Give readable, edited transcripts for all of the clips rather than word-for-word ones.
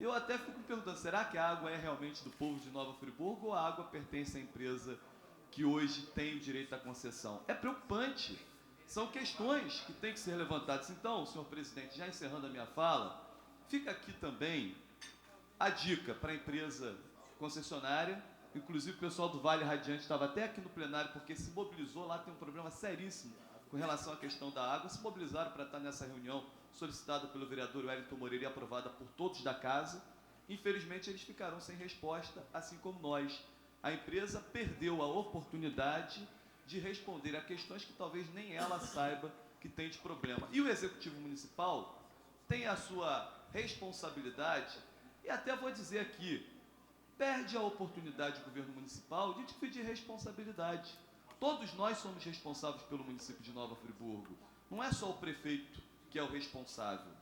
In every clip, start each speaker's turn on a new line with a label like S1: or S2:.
S1: Eu até fico perguntando, será que a água é realmente do povo de Nova Friburgo ou a água pertence à empresa que hoje tem o direito à concessão? É preocupante. São questões que têm que ser levantadas. Então, senhor presidente, já encerrando a minha fala, fica aqui também a dica para a empresa concessionária. Inclusive o pessoal do Vale Radiante estava até aqui no plenário porque se mobilizou, lá tem um problema seríssimo com relação à questão da água, se mobilizaram para estar nessa reunião solicitada pelo vereador Wellington Moreira e aprovada por todos da casa. Infelizmente eles ficaram sem resposta, assim como nós. A empresa perdeu a oportunidade de responder a questões que talvez nem ela saiba que tem de problema. E o Executivo Municipal tem a sua responsabilidade, e até vou dizer aqui, perde a oportunidade do governo municipal de dividir responsabilidade. Todos nós somos responsáveis pelo município de Nova Friburgo. Não é só o prefeito que é o responsável.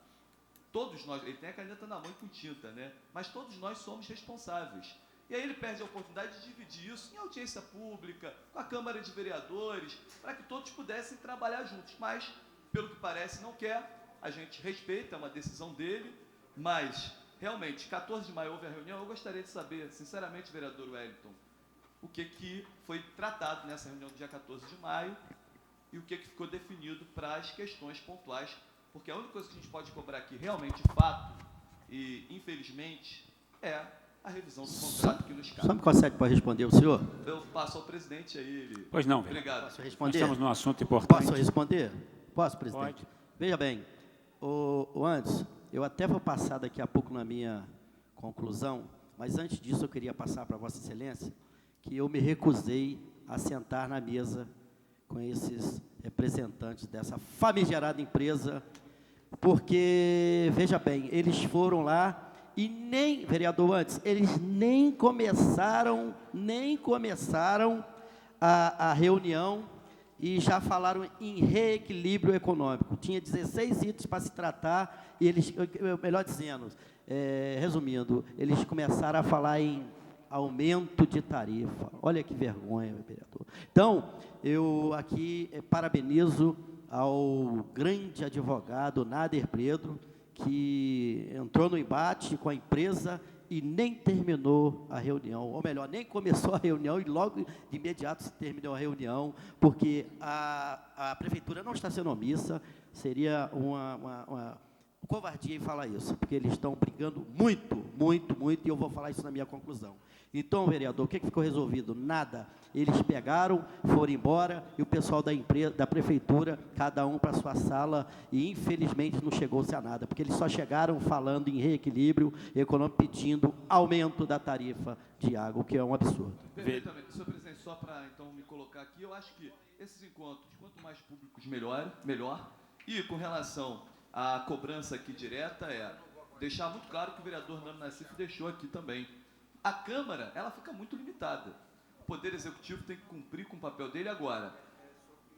S1: Todos nós, ele tem a caneta na mão e com tinta, né? Mas todos nós somos responsáveis. E aí ele perde a oportunidade de dividir isso em audiência pública, com a Câmara de Vereadores, para que todos pudessem trabalhar juntos. Mas, pelo que parece, não quer. A gente respeita, é uma decisão dele, mas, realmente, 14 de maio houve a reunião. Eu gostaria de saber, sinceramente, vereador Wellington, o que foi tratado nessa reunião do dia 14 de maio e o que ficou definido para as questões pontuais, porque a única coisa que a gente pode cobrar aqui, realmente, fato, e infelizmente, é a revisão do contrato que nos cabe.
S2: Só me consegue para responder o senhor?
S1: Eu passo ao presidente aí. Ele...
S3: Pois não,
S1: Obrigado.
S2: Posso
S3: Nós
S2: responder?
S3: estamos num assunto importante.
S2: Posso responder? Posso, presidente?
S3: Pode.
S2: Veja bem, o Anderson, eu até vou passar daqui a pouco na minha conclusão, mas antes disso eu queria passar para Vossa Excelência que eu me recusei a sentar na mesa com esses representantes dessa famigerada empresa, porque, veja bem, eles foram lá e nem, vereador Antes, eles nem começaram a reunião e já falaram em reequilíbrio econômico. Tinha 16 itens para se tratar e eles, melhor dizendo, resumindo, eles começaram a falar em aumento de tarifa. Olha que vergonha, vereador. Então, eu aqui parabenizo ao grande advogado Nader Pedro, que entrou no embate com a empresa e nem terminou a reunião, ou melhor, nem começou a reunião e logo de imediato se terminou a reunião, porque a prefeitura não está sendo omissa, seria uma covardia em falar isso, porque eles estão brigando muito, e eu vou falar isso na minha conclusão. Então, vereador, o que ficou resolvido? Nada. Eles pegaram, foram embora, e o pessoal da empresa, da prefeitura, cada um para sua sala, e infelizmente não chegou-se a nada, porque eles só chegaram falando em reequilíbrio econômico, pedindo aumento da tarifa de água, o que é um absurdo.
S1: Perfeitamente. Senhor presidente, só para então me colocar aqui, eu acho que esses encontros, quanto mais públicos, melhor. E com relação à cobrança aqui direta, deixar muito claro que o vereador Nano Nassif deixou aqui também. A Câmara, ela fica muito limitada. O Poder Executivo tem que cumprir com o papel dele agora.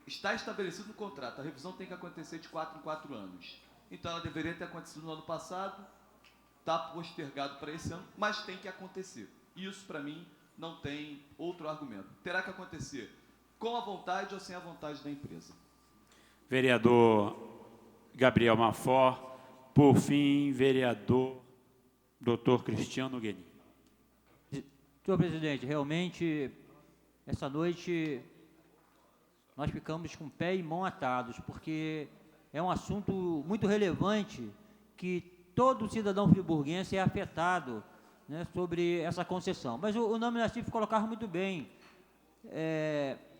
S1: Está estabelecido no contrato, a revisão tem que acontecer de 4 em 4 anos. Então, ela deveria ter acontecido no ano passado, está postergado para esse ano, mas tem que acontecer. Isso, para mim, não tem outro argumento. Terá que acontecer com a vontade ou sem a vontade da empresa.
S3: Vereador Gabriel Mafor. Por fim, vereador Dr. Cristiano Guenin.
S4: Senhor presidente, realmente, essa noite nós ficamos com pé e mão atados, porque é um assunto muito relevante que todo cidadão friburguense é afetado, né, sobre essa concessão. Mas o Nano Nassif colocava muito bem.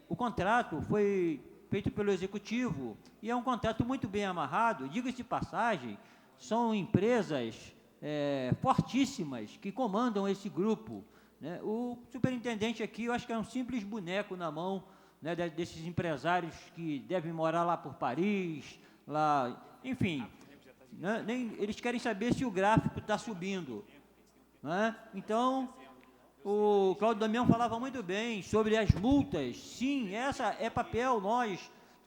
S4: O contrato foi feito pelo Executivo e é um contrato muito bem amarrado. Diga-se de passagem, são empresas fortíssimas que comandam esse grupo. Né? O superintendente aqui, eu acho que é um simples boneco na mão, né, desses empresários que devem morar lá por Paris, lá, enfim, né, eles querem saber se o gráfico está subindo. Né? Então, o Cláudio Damião falava muito bem sobre as multas. Sim, essa é papel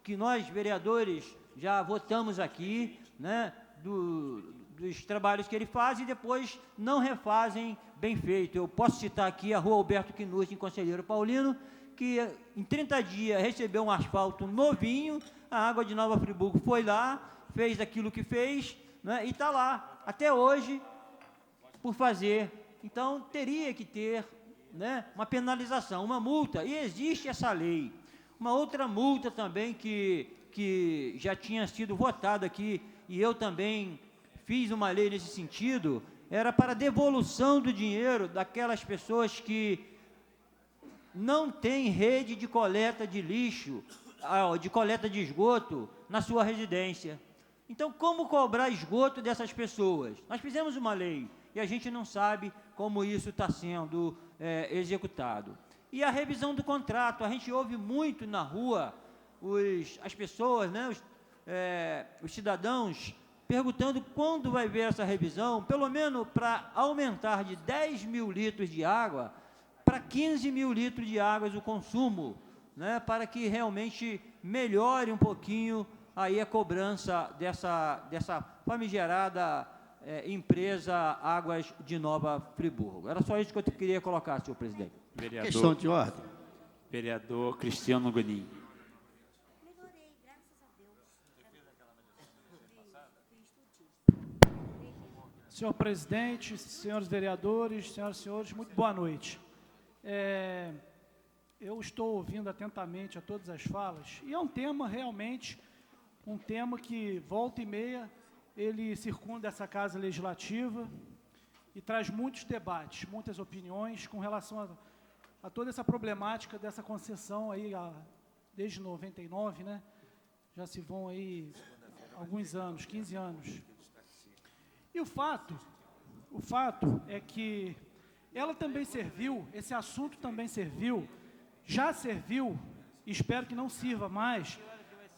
S4: que nós vereadores já votamos aqui, né, dos trabalhos que ele faz e depois não refazem bem feito. Eu posso citar aqui a Rua Alberto Quinus, em Conselheiro Paulino, que em 30 dias recebeu um asfalto novinho, a Água de Nova Friburgo foi lá, fez aquilo que fez, né, e está lá. Até hoje, por fazer. Então, teria que ter, né, uma penalização, uma multa, e existe essa lei. Uma outra multa também que já tinha sido votada aqui, e eu também fiz uma lei nesse sentido, era para devolução do dinheiro daquelas pessoas que não têm rede de coleta de lixo, de coleta de esgoto na sua residência. Então, como cobrar esgoto dessas pessoas? Nós fizemos uma lei e a gente não sabe como isso está sendo executado. E a revisão do contrato, a gente ouve muito na rua as pessoas, né, os cidadãos, perguntando quando vai ver essa revisão, pelo menos para aumentar de 10 mil litros de água para 15 mil litros de água o consumo, né, para que realmente melhore um pouquinho aí a cobrança dessa famigerada empresa Águas de Nova Friburgo. Era só isso que eu queria colocar, senhor presidente.
S3: Vereador,
S2: Questão de ordem.
S3: Vereador Cristiano Guenin.
S5: Melhorei, graças a Deus.
S6: Senhor presidente, senhores vereadores, senhoras e senhores, muito boa noite. Eu estou ouvindo atentamente a todas as falas, e é um tema realmente, um tema que volta e meia, ele circunda essa casa legislativa e traz muitos debates, muitas opiniões com relação a toda essa problemática dessa concessão aí, desde 99, né? Já se vão aí alguns anos, 15 anos. E o fato é que ela também serviu, esse assunto também serviu, já serviu, e espero que não sirva mais,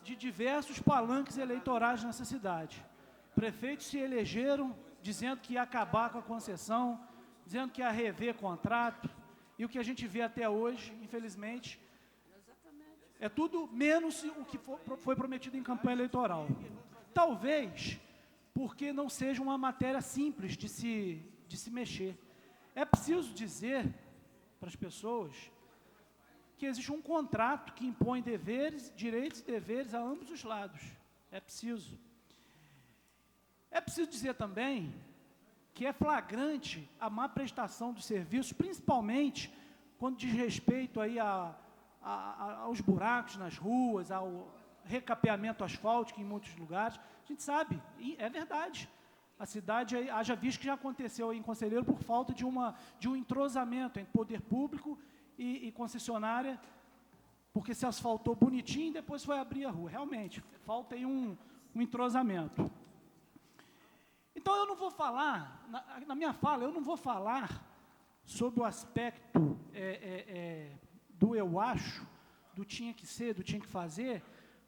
S6: de diversos palanques eleitorais nessa cidade. Prefeitos se elegeram dizendo que ia acabar com a concessão, dizendo que ia rever contrato, e o que a gente vê até hoje, infelizmente, é tudo menos o que foi prometido em campanha eleitoral. Talvez porque não seja uma matéria simples de se mexer. É preciso dizer para as pessoas que existe um contrato que impõe direitos e deveres a ambos os lados. É preciso. É preciso dizer também que é flagrante a má prestação dos serviços, principalmente quando diz respeito aí aos buracos nas ruas, ao recapeamento asfáltico em muitos lugares. A gente sabe, e é verdade. A cidade, haja visto que já aconteceu aí em Conselheiro por falta de um entrosamento entre poder público e concessionária, porque se asfaltou bonitinho e depois foi abrir a rua. Realmente, falta aí um entrosamento. Então, eu não vou falar, na minha fala, eu não vou falar sobre o aspecto do eu acho, do tinha que ser, do tinha que fazer,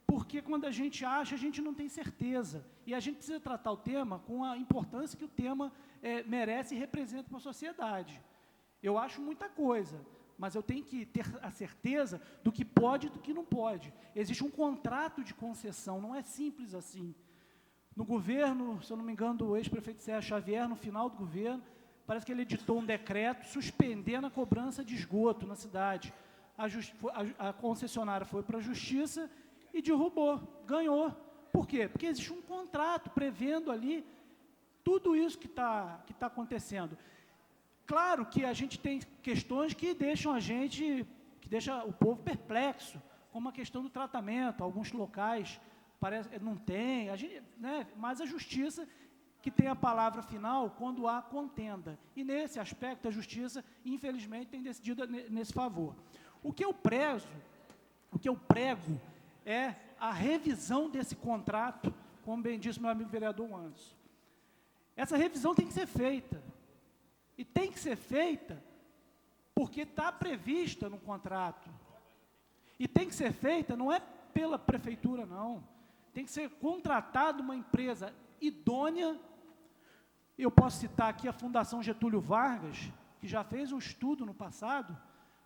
S6: porque quando a gente acha, a gente não tem certeza. E a gente precisa tratar o tema com a importância que o tema merece e representa para a sociedade. Eu acho muita coisa, mas eu tenho que ter a certeza do que pode e do que não pode. Existe um contrato de concessão, não é simples assim. No governo, se eu não me engano, do ex-prefeito Sérgio Xavier, no final do governo, parece que ele editou um decreto suspendendo a cobrança de esgoto na cidade. A concessionária foi para a justiça e derrubou, ganhou. Por quê? Porque existe um contrato prevendo ali tudo isso que está acontecendo. Claro que a gente tem questões que deixam o povo perplexo, como a questão do tratamento, alguns locais parece não tem, né, mas a justiça que tem a palavra final quando há contenda. E nesse aspecto a justiça, infelizmente, tem decidido nesse favor. O que eu prego é a revisão desse contrato, como bem disse meu amigo vereador Anderson. Essa revisão tem que ser feita. E tem que ser feita porque está prevista no contrato. E tem que ser feita, não é pela prefeitura, não. Tem que ser contratada uma empresa idônea. Eu posso citar aqui a Fundação Getúlio Vargas, que já fez um estudo no passado,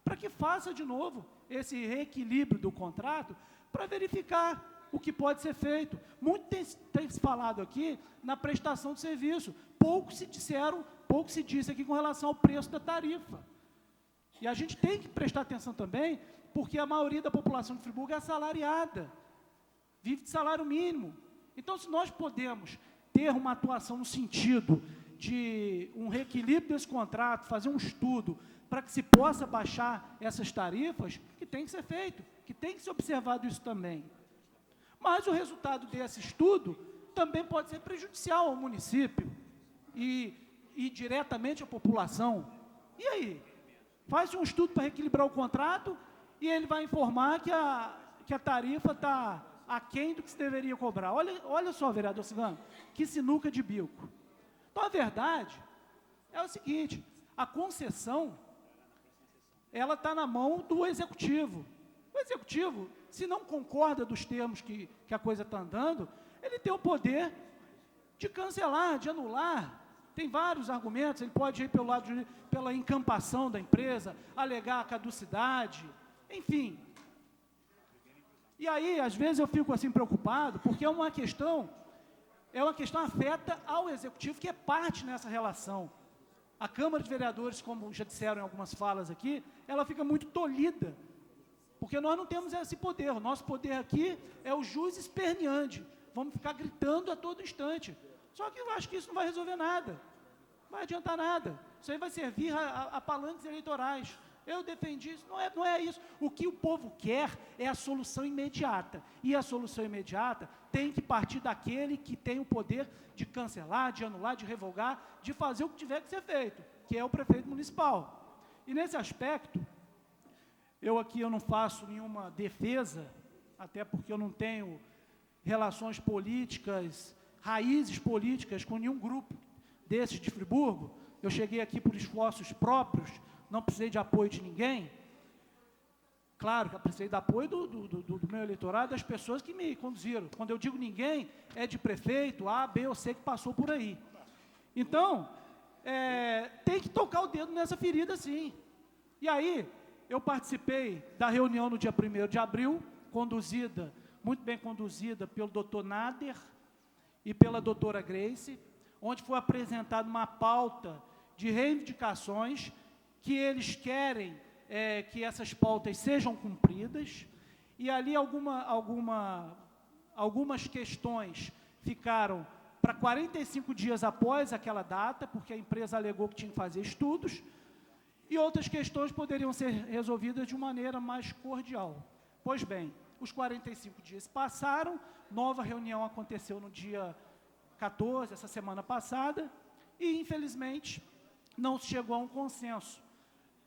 S6: para que faça de novo esse reequilíbrio do contrato, para verificar o que pode ser feito. Muito tem se falado aqui na prestação de serviço. Pouco se disse aqui com relação ao preço da tarifa. E a gente tem que prestar atenção também, porque a maioria da população de Friburgo é assalariada, vive de salário mínimo. Então, se nós podemos ter uma atuação no sentido de um reequilíbrio desse contrato, fazer um estudo para que se possa baixar essas tarifas, que tem que ser feito, que tem que ser observado isso também. Mas o resultado desse estudo também pode ser prejudicial ao município e diretamente à população. E aí? Faz um estudo para reequilibrar o contrato e ele vai informar que a tarifa está aquém do que se deveria cobrar. Olha só, vereador Cigano, que sinuca de bico. Então, a verdade é o seguinte, a concessão, ela está na mão do executivo. O executivo, se não concorda dos termos que a coisa está andando, ele tem o poder de cancelar, de anular. Tem vários argumentos, ele pode ir pelo lado pela encampação da empresa, alegar a caducidade, enfim. E aí, às vezes, eu fico assim preocupado, porque é uma questão afeta ao executivo, que é parte nessa relação. A Câmara de Vereadores, como já disseram em algumas falas aqui, ela fica muito tolhida, porque nós não temos esse poder. O nosso poder aqui é o jus esperneandi. Vamos ficar gritando a todo instante. Só que eu acho que isso não vai resolver nada. Não vai adiantar nada. Isso aí vai servir a palanques eleitorais. Eu defendi isso. Não é isso. O que o povo quer é a solução imediata. E a solução imediata tem que partir daquele que tem o poder de cancelar, de anular, de revogar, de fazer o que tiver que ser feito, que é o prefeito municipal. E nesse aspecto, eu não faço nenhuma defesa, até porque eu não tenho relações políticas, raízes políticas com nenhum grupo desses de Friburgo. Eu cheguei aqui por esforços próprios, não precisei de apoio de ninguém. Claro que eu precisei do apoio do meu eleitorado, das pessoas que me conduziram. Quando eu digo ninguém, é de prefeito, A, B ou C que passou por aí. Então, tem que tocar o dedo nessa ferida, sim. E aí, eu participei da reunião no dia 1º de abril, muito bem conduzida pelo doutor Nader e pela doutora Grace, onde foi apresentada uma pauta de reivindicações que eles querem que essas pautas sejam cumpridas, e ali algumas questões ficaram para 45 dias após aquela data, porque a empresa alegou que tinha que fazer estudos, e outras questões poderiam ser resolvidas de maneira mais cordial. Pois bem, os 45 dias passaram, nova reunião aconteceu no dia 14, essa semana passada, e, infelizmente, não se chegou a um consenso.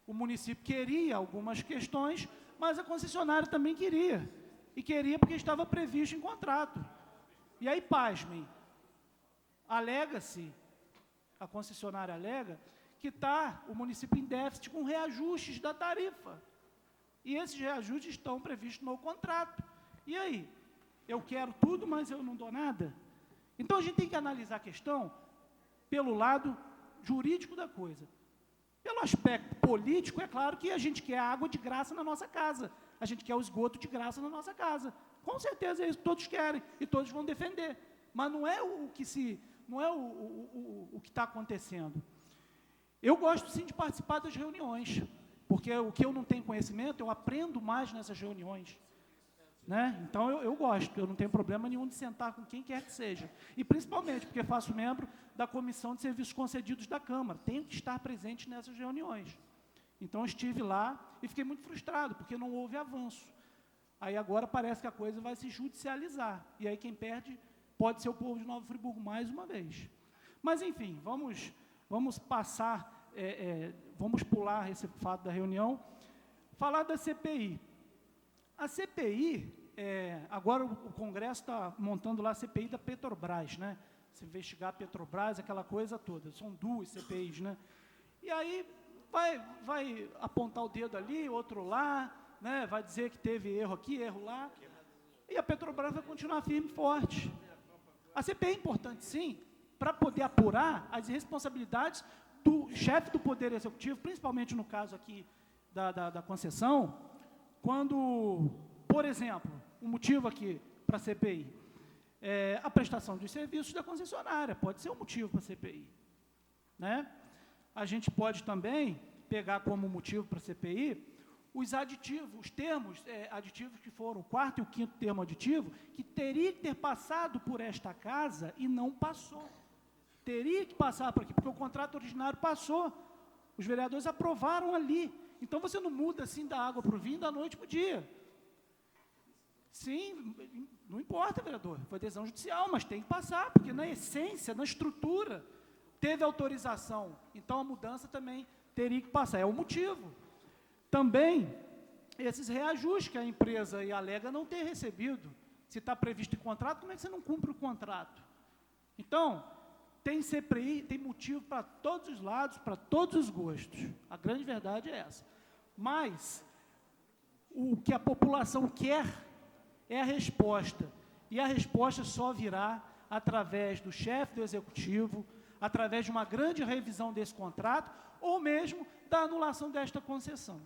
S6: O município queria algumas questões, mas a concessionária também queria. E queria porque estava previsto em contrato. E aí, pasmem, a concessionária alega que está o município em déficit com reajustes da tarifa. E esses reajustes estão previstos no contrato. E aí? Eu quero tudo, mas eu não dou nada? Então, a gente tem que analisar a questão pelo lado jurídico da coisa. Pelo aspecto político, é claro que a gente quer água de graça na nossa casa. A gente quer o esgoto de graça na nossa casa. Com certeza é isso que todos querem e todos vão defender. Mas não é o que está acontecendo. Eu gosto, sim, de participar das reuniões, porque o que eu não tenho conhecimento, eu aprendo mais nessas reuniões. Né? Então, eu gosto, eu não tenho problema nenhum de sentar com quem quer que seja. E, principalmente, porque faço membro da Comissão de Serviços Concedidos da Câmara. Tenho que estar presente nessas reuniões. Então, eu estive lá e fiquei muito frustrado, porque não houve avanço. Aí, agora, parece que a coisa vai se judicializar. E aí, quem perde pode ser o povo de Nova Friburgo mais uma vez. Mas, enfim, vamos passar, vamos pular esse fato da reunião. Falar da CPI. A CPI, agora o Congresso está montando lá a CPI da Petrobras, né? Se investigar a Petrobras, aquela coisa toda. São 2 CPIs, né? E aí vai apontar o dedo ali, outro lá, né? Vai dizer que teve erro aqui, erro lá. E a Petrobras vai continuar firme e forte. A CPI é importante, sim, para poder apurar as responsabilidades do chefe do Poder Executivo, principalmente no caso aqui da concessão, quando, por exemplo, o motivo aqui para a CPI, a prestação dos serviços da concessionária, pode ser um motivo para a CPI. Né? A gente pode também pegar como motivo para a CPI os aditivos, os termos aditivos que foram o 4º e o 5º termo aditivo, que teria que ter passado por esta casa e não passou. Teria que passar por aqui, porque o contrato originário passou. Os vereadores aprovaram ali. Então, você não muda assim da água para o vinho, da noite para o dia. Sim, não importa, vereador, foi decisão judicial, mas tem que passar, porque na essência, na estrutura, teve autorização. Então, a mudança também teria que passar. É o motivo. Também, esses reajustes que a empresa alega não ter recebido. Se está previsto em contrato, como é que você não cumpre o contrato? Então, tem CPI, tem motivo para todos os lados, para todos os gostos. A grande verdade é essa. Mas, o que a população quer é a resposta. E a resposta só virá através do chefe do executivo, através de uma grande revisão desse contrato, ou mesmo da anulação desta concessão.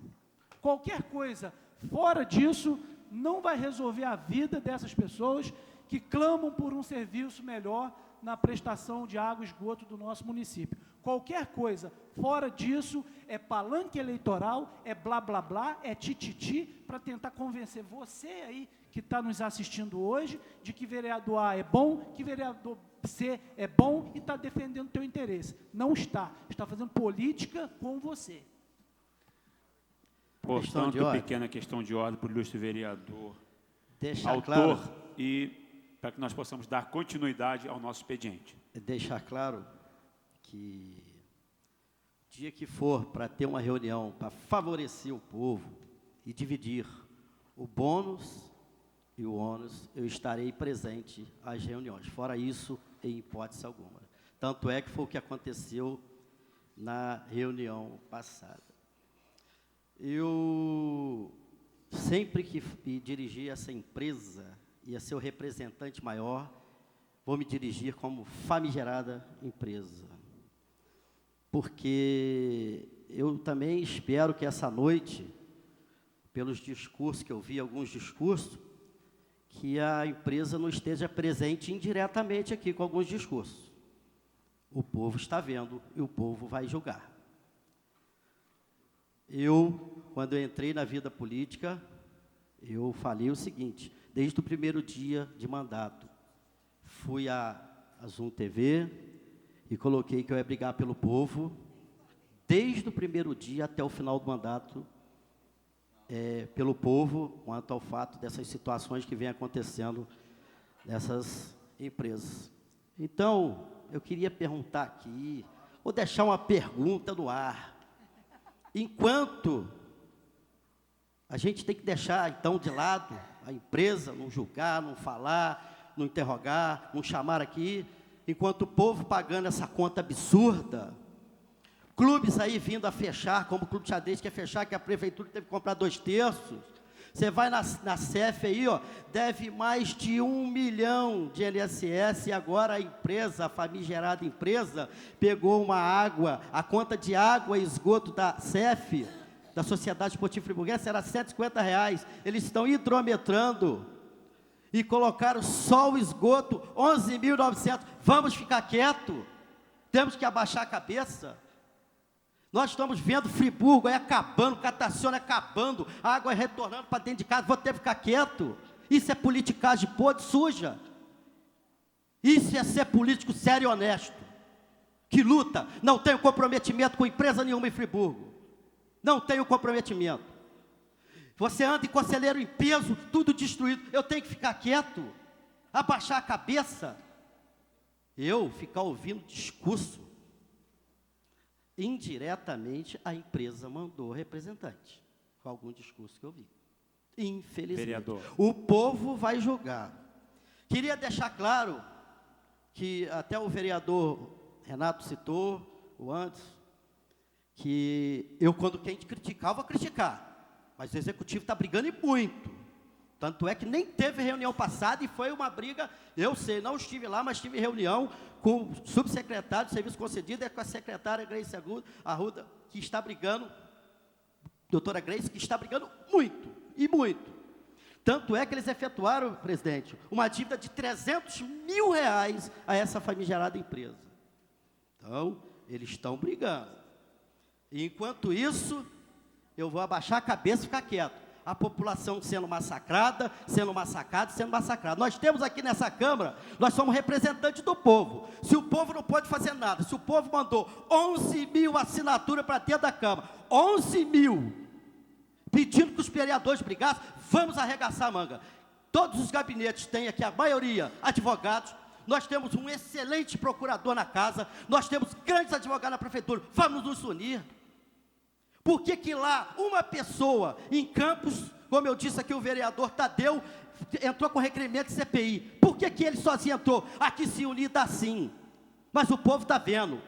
S6: Qualquer coisa fora disso não vai resolver a vida dessas pessoas que clamam por um serviço melhor na prestação de água e esgoto do nosso município. Qualquer coisa fora disso é palanque eleitoral, é blá, blá, blá, é tititi, para tentar convencer você aí que está nos assistindo hoje de que vereador A é bom, que vereador C é bom e está defendendo o teu interesse. Não está. Está fazendo política com você.
S3: Portanto, pequena questão de ordem para o ilustre vereador,
S2: Deixar
S3: autor,
S2: claro,
S3: e para que nós possamos dar continuidade ao nosso expediente.
S2: deixar claro que dia que for para ter uma reunião para favorecer o povo e dividir o bônus e o ônus, eu estarei presente às reuniões. Fora isso, em hipótese alguma. Tanto é que foi o que aconteceu na reunião passada. Eu, sempre que me dirigir a essa empresa e a seu representante maior, vou me dirigir como famigerada empresa. Porque eu também espero que essa noite, pelos discursos que eu vi, alguns discursos, que a empresa não esteja presente indiretamente aqui com alguns discursos. O povo está vendo e o povo vai julgar. Eu, quando eu entrei na vida política, eu falei o seguinte: desde o primeiro dia de mandato, fui à Zoom TV e coloquei que eu ia brigar pelo povo, desde o primeiro dia até o final do mandato, pelo povo, quanto ao fato dessas situações que vêm acontecendo nessas empresas. Então, eu queria perguntar aqui, vou deixar uma pergunta no ar. Enquanto a gente tem que deixar, então, de lado a empresa, não julgar, não falar, não interrogar, não chamar aqui, enquanto o povo pagando essa conta absurda, clubes aí vindo a fechar, como o Clube Xadrez quer fechar, que a prefeitura teve que comprar 2/3. Você vai na CEF aí, ó, deve mais de 1 milhão de INSS, e agora a empresa, a famigerada empresa, pegou uma água, a conta de água e esgoto da CEF, da Sociedade Esportiva Friburguense, era R$ 150. Eles estão hidrometrando e colocaram só o esgoto, 11.900. Vamos ficar quietos? Temos que abaixar a cabeça? Nós estamos vendo Friburgo aí acabando, Cataciona acabando, a água retornando para dentro de casa, vou ter que ficar quieto? Isso é politicagem podre, suja. Isso é ser político sério e honesto, que luta, não tem comprometimento com empresa nenhuma em Friburgo. Não tenho comprometimento. Você anda em conselheiro em peso, tudo destruído, eu tenho que ficar quieto? Abaixar a cabeça? Eu ficar ouvindo discurso? Indiretamente, a empresa mandou representante, com algum discurso que eu vi. Infelizmente.
S3: Vereador.
S2: O povo vai julgar. Queria deixar claro que até o vereador Renato citou, o antes, que eu, quando quem criticar, eu vou criticar. Mas o executivo está brigando e muito. Tanto é que nem teve reunião passada e foi uma briga, eu sei, não estive lá, mas tive reunião com o subsecretário de serviço concedido e com a secretária Grace Arruda, que está brigando, doutora Grace, que está brigando muito, e muito. Tanto é que eles efetuaram, presidente, uma dívida de R$300 mil a essa famigerada empresa. Então, eles estão brigando. E, enquanto isso, eu vou abaixar a cabeça e ficar quieto. a população sendo massacrada, sendo massacrada, sendo massacrada. Nós temos aqui nessa Câmara, nós somos representantes do povo. Se o povo não pode fazer nada, se o povo mandou 11 mil assinaturas para dentro da Câmara, 11 mil, pedindo que os vereadores brigassem, vamos arregaçar a manga. Todos os gabinetes têm aqui, a maioria, advogados. Nós temos um excelente procurador na casa, nós temos grandes advogados na prefeitura, vamos nos unir. Por que lá uma pessoa em Campos, como eu disse aqui, o vereador Tadeu, entrou com requerimento de CPI? Por que ele sozinho entrou? Aqui se unir dá sim, mas o povo está vendo.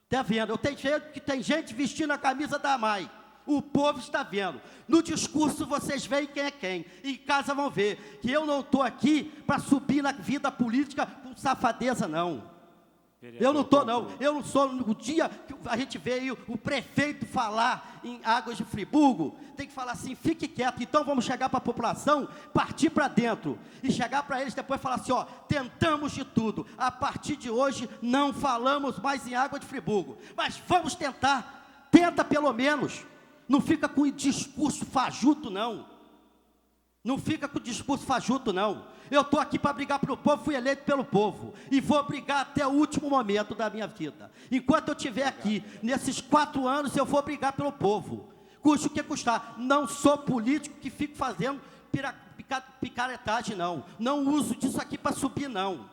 S2: Está vendo, tem gente vestindo a camisa da AMAI. O povo está vendo. No discurso vocês veem quem é quem. Em casa vão ver que eu não estou aqui para subir na vida política com safadeza, não. Eu não estou, não. Eu não sou. No dia que a gente veio o prefeito falar em Águas de Friburgo, tem que falar assim, fique quieto. Então vamos chegar para a população, partir para dentro. E chegar para eles depois falar assim, ó, tentamos de tudo. A partir de hoje não falamos mais em Água de Friburgo. Mas vamos tentar. Tenta pelo menos. Não fica com o discurso fajuto, não. Não fica com o discurso fajuto, não. Eu estou aqui para brigar pelo povo, fui eleito pelo povo. E vou brigar até o último momento da minha vida. Enquanto eu estiver aqui, nesses 4 anos, eu vou brigar pelo povo. Custe o que custar. Não sou político que fico fazendo picaretagem, não. Não uso disso aqui para subir, não.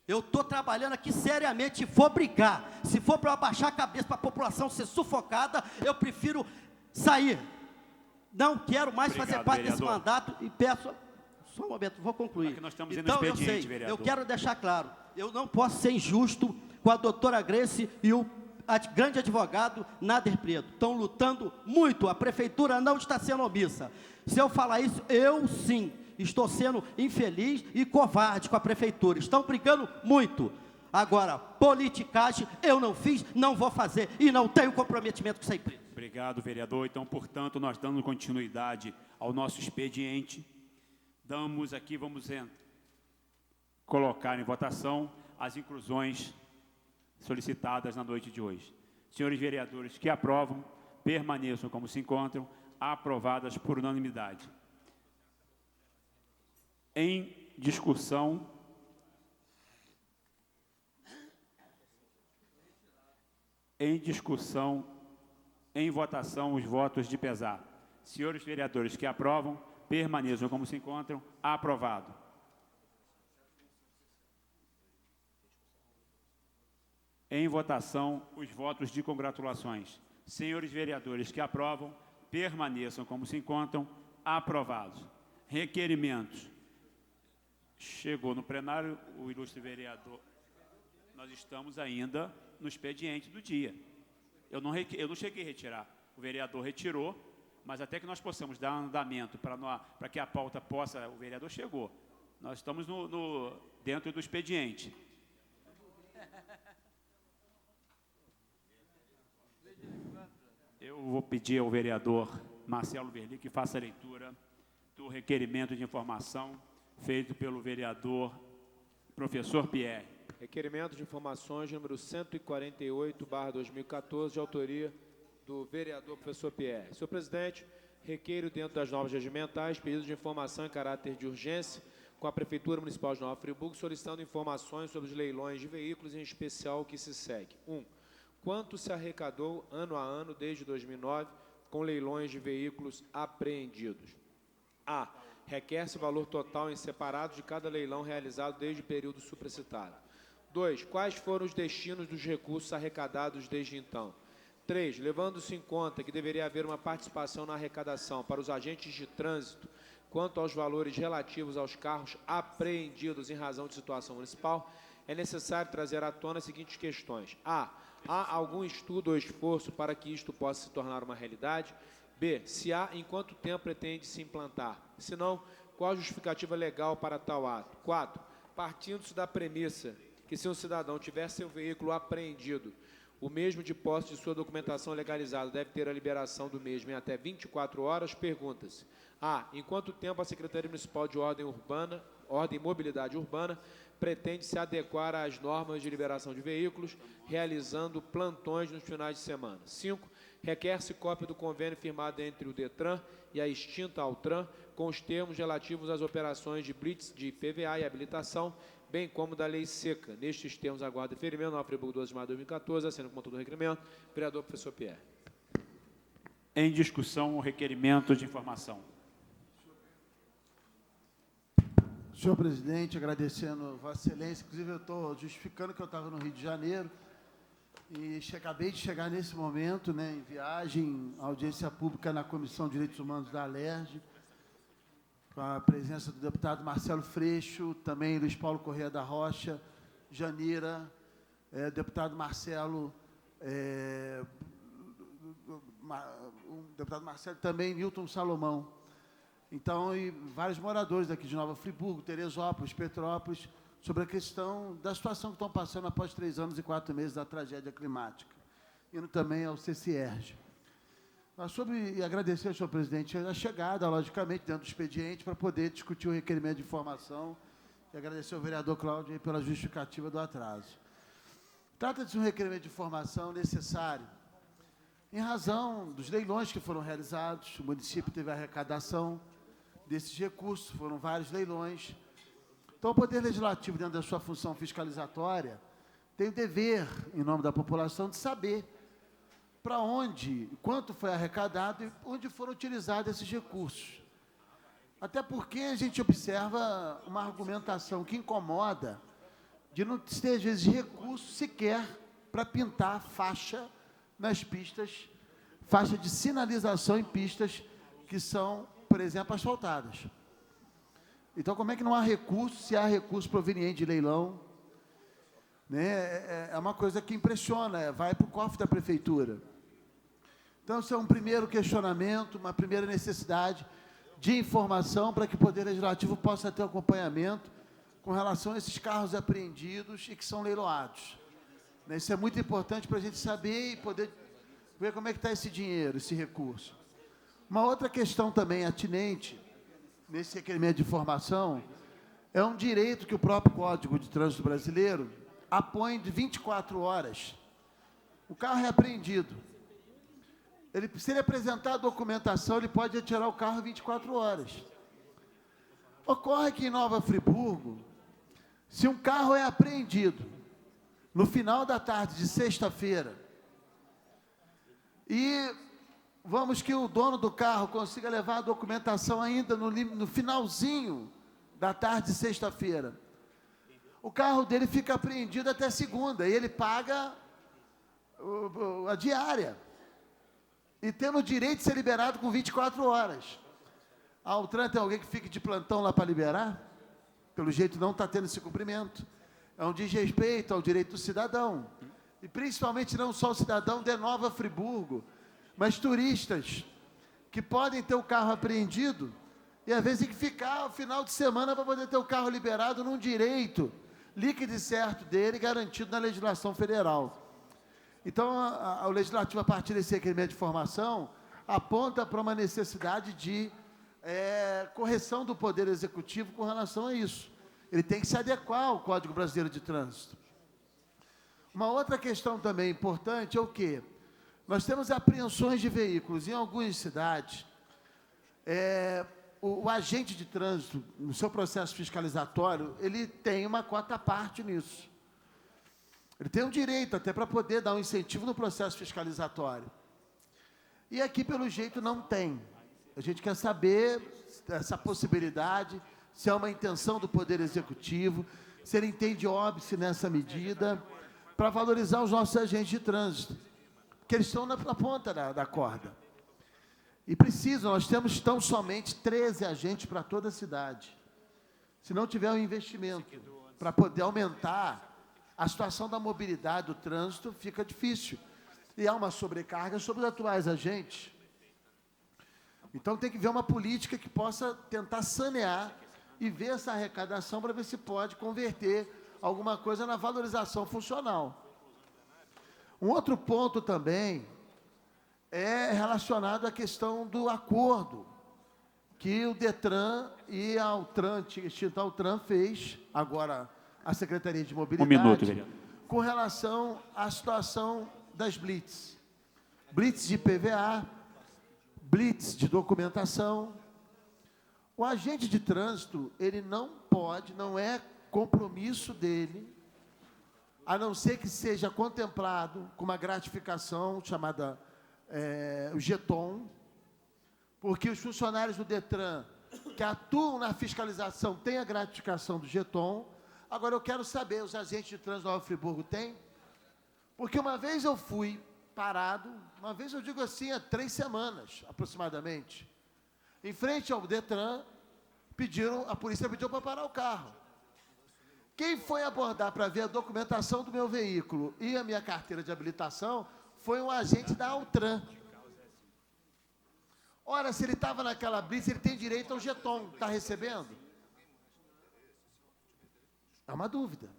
S2: Eu estou trabalhando aqui seriamente e vou brigar. Se for para abaixar a cabeça para a população ser sufocada, eu prefiro sair. Não quero mais fazer parte desse mandato e peço... Só um momento, vou concluir.
S3: Que nós estamos
S2: então,
S3: eu sei,
S2: vereador. Eu quero deixar claro, eu não posso ser injusto com a doutora Grace e o grande advogado Nader Preto. Estão lutando muito, a prefeitura não está sendo omissa. Se eu falar isso, eu sim estou sendo infeliz e covarde com a prefeitura. Estão brigando muito. Agora, politicagem eu não fiz, não vou fazer e não tenho comprometimento com essa empresa.
S3: Obrigado, vereador. Então, portanto, nós dando continuidade ao nosso expediente, damos aqui, vamos colocar em votação as inclusões solicitadas na noite de hoje. Senhores vereadores que aprovam, permaneçam como se encontram, aprovadas por unanimidade. Em discussão, em votação, os votos de pesar. Senhores vereadores que aprovam, permaneçam como se encontram, aprovado. Em votação, os votos de congratulações. Senhores vereadores que aprovam, permaneçam como se encontram, aprovados. Requerimentos. Chegou no plenário o ilustre vereador. Nós estamos ainda no expediente do dia. Eu não cheguei a retirar. O vereador retirou, mas até que nós possamos dar andamento para que a pauta possa... O vereador chegou. Nós estamos dentro do expediente. Eu vou pedir ao vereador Marcelo Verli que faça a leitura do requerimento de informação feito pelo vereador professor Pierre.
S7: Requerimento de informações número 148/2014, de autoria do vereador professor Pierre. Senhor presidente, requeiro, dentro das normas regimentais, pedido de informação em caráter de urgência com a Prefeitura Municipal de Nova Friburgo, solicitando informações sobre os leilões de veículos, em especial o que se segue. 1. Quanto se arrecadou ano a ano desde 2009 com leilões de veículos apreendidos? A. Requer-se o valor total em separado de cada leilão realizado desde o período supracitado. 2. Quais foram os destinos dos recursos arrecadados desde então? 3. Levando-se em conta que deveria haver uma participação na arrecadação para os agentes de trânsito quanto aos valores relativos aos carros apreendidos em razão de situação municipal, é necessário trazer à tona as seguintes questões. A. Há algum estudo ou esforço para que isto possa se tornar uma realidade? B. Se há, em quanto tempo pretende se implantar? Se não, qual a justificativa legal para tal ato? 4. Partindo-se da premissa que se um cidadão tiver seu veículo apreendido, o mesmo de posse de sua documentação legalizada deve ter a liberação do mesmo em até 24 horas, pergunta-se: A. Em quanto tempo a Secretaria Municipal de Ordem e Mobilidade Urbana pretende se adequar às normas de liberação de veículos, realizando plantões nos finais de semana. 5. Requer-se cópia do convênio firmado entre o DETRAN e a extinta Altran, com os termos relativos às operações de blitz de IPVA e habilitação, bem como da lei seca. Nestes termos, aguardo deferimento, Nova Friburgo, 12 de maio de 2014, assinando com todo o requerimento, vereador professor Pierre.
S3: Em discussão, o requerimento de informação.
S8: Senhor presidente, agradecendo Vossa Excelência, inclusive eu estou justificando que eu estava no Rio de Janeiro e acabei de chegar nesse momento, né, em viagem, audiência pública na Comissão de Direitos Humanos da Alerj, com a presença do deputado Marcelo Freixo, também Luiz Paulo Corrêa da Rocha, Janira, deputado Marcelo, deputado Marcelo também, Nilton Salomão. Então, e vários moradores daqui de Nova Friburgo, Teresópolis, Petrópolis, sobre a questão da situação que estão passando após 3 anos e 4 meses da tragédia climática. Indo também ao CCERJ. E agradecer ao senhor presidente a chegada, logicamente, dentro do expediente, para poder discutir o requerimento de informação, e agradecer ao vereador Cláudio pela justificativa do atraso. Trata-se de um requerimento de informação necessário, em razão dos leilões que foram realizados, o município teve a arrecadação desses recursos, foram vários leilões. Então, o Poder Legislativo, dentro da sua função fiscalizatória, tem o dever, em nome da população, de saber para onde, quanto foi arrecadado e onde foram utilizados esses recursos. Até porque a gente observa uma argumentação que incomoda de não ter, às vezes, recurso sequer para pintar faixa nas pistas, faixa de sinalização em pistas que são, por exemplo, asfaltadas. Então, como é que não há recurso, se há recurso proveniente de leilão? Né? É uma coisa que impressiona, vai para o cofre da prefeitura. Então, isso é um primeiro questionamento, uma primeira necessidade de informação para que o Poder Legislativo possa ter acompanhamento com relação a esses carros apreendidos e que são leiloados. Isso é muito importante para a gente saber e poder ver como é que está esse dinheiro, esse recurso. Uma outra questão também atinente nesse requerimento de informação é um direito que o próprio Código de Trânsito Brasileiro apõe de 24 horas. O carro é apreendido. Se ele apresentar a documentação, ele pode retirar o carro 24 horas. Ocorre que em Nova Friburgo, se um carro é apreendido no final da tarde de sexta-feira, e vamos que o dono do carro consiga levar a documentação ainda no finalzinho da tarde de sexta-feira, o carro dele fica apreendido até segunda, e ele paga a diária, e tendo o direito de ser liberado com 24 horas. A Altran tem alguém que fique de plantão lá para liberar? Pelo jeito não está tendo esse cumprimento. É um desrespeito ao direito do cidadão. E principalmente não só o cidadão de Nova Friburgo, mas turistas que podem ter o carro apreendido e às vezes tem que ficar o final de semana para poder ter o carro liberado num direito líquido e certo dele, garantido na legislação federal. Então, o Legislativo, a partir desse requerimento de informação, aponta para uma necessidade de correção do Poder Executivo com relação a isso. Ele tem que se adequar ao Código Brasileiro de Trânsito. Uma outra questão também importante é o quê? Nós temos apreensões de veículos em algumas cidades. O agente de trânsito, no seu processo fiscalizatório, ele tem uma cota à parte nisso. Ele tem um direito até para poder dar um incentivo no processo fiscalizatório. E aqui, pelo jeito, não tem. A gente quer saber essa possibilidade, se há uma intenção do Poder Executivo, se ele entende óbice nessa medida, para valorizar os nossos agentes de trânsito, porque eles estão na ponta da corda. E precisam, nós temos tão somente 13 agentes para toda a cidade. Se não tiver um investimento para poder aumentar a situação da mobilidade do trânsito, fica difícil. E há uma sobrecarga sobre os atuais agentes. Então, tem que ver uma política que possa tentar sanear e ver essa arrecadação para ver se pode converter alguma coisa na valorização funcional. Um outro ponto também é relacionado à questão do acordo que o DETRAN e a Altran, extinta Altran, fez, agora à Secretaria de
S3: Um
S8: Mobilidade
S3: minuto, vereador.
S8: com relação à situação das blitz. Blitz de PVA, blitz de documentação. O agente de trânsito, ele não pode, não é compromisso dele, a não ser que seja contemplado com uma gratificação chamada o Geton, porque os funcionários do DETRAN que atuam na fiscalização têm a gratificação do Geton. Agora, eu quero saber, os agentes de trânsito de Nova Friburgo têm? Porque uma vez eu fui parado, uma vez eu digo assim, há 3 semanas, aproximadamente, em frente ao DETRAN, a polícia pediu para parar o carro. Quem foi abordar para ver a documentação do meu veículo e a minha carteira de habilitação foi um agente da Altran. Ora, se ele estava naquela blitz, ele tem direito ao Geton. Está recebendo? É uma dúvida.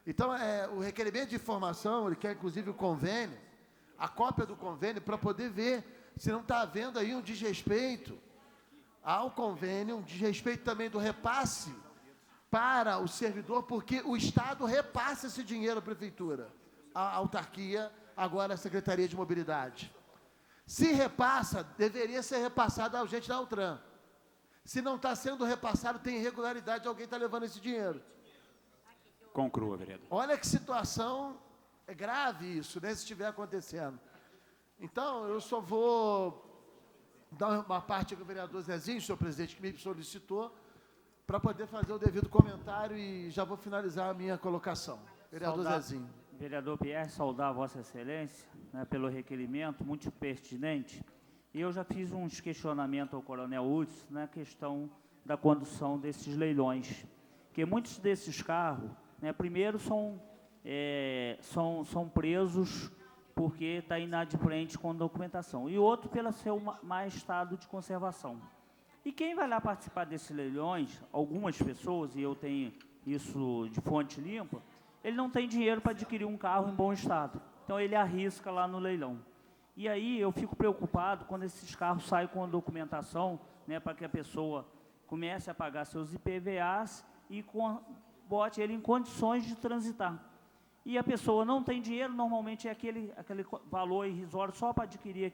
S8: Então, o requerimento de informação, ele quer inclusive o convênio, a cópia do convênio, para poder ver se não está havendo aí um desrespeito ao convênio, um desrespeito também do repasse para o servidor, porque o Estado repassa esse dinheiro à Prefeitura, à autarquia, agora à Secretaria de Mobilidade. Se repassa, deveria ser repassado ao agente da Altran. Se não está sendo repassado, tem irregularidade, alguém está levando esse dinheiro.
S3: Conclua, vereador.
S8: Olha que situação, é grave isso, né, se estiver acontecendo. Então, eu só vou dar uma parte com o vereador Zezinho, senhor presidente, que me solicitou, para poder fazer o devido comentário e já vou finalizar a minha colocação. Vereador Zezinho.
S9: Vereador Pierre, saudar a Vossa Excelência, né, pelo requerimento, muito pertinente. E eu já fiz uns questionamentos ao Coronel Hudson na questão da condução desses leilões. Porque muitos desses carros, né, primeiro, são presos porque está inadimplente com documentação. E outro pelo seu má estado de conservação. E quem vai lá participar desses leilões, algumas pessoas, e eu tenho isso de fonte limpa, ele não tem dinheiro para adquirir um carro em bom estado. Então, ele arrisca lá no leilão. E aí, eu fico preocupado quando esses carros saem com a documentação, né, para que a pessoa comece a pagar seus IPVAs e bote ele em condições de transitar. E a pessoa não tem dinheiro, normalmente é aquele valor irrisório só para adquirir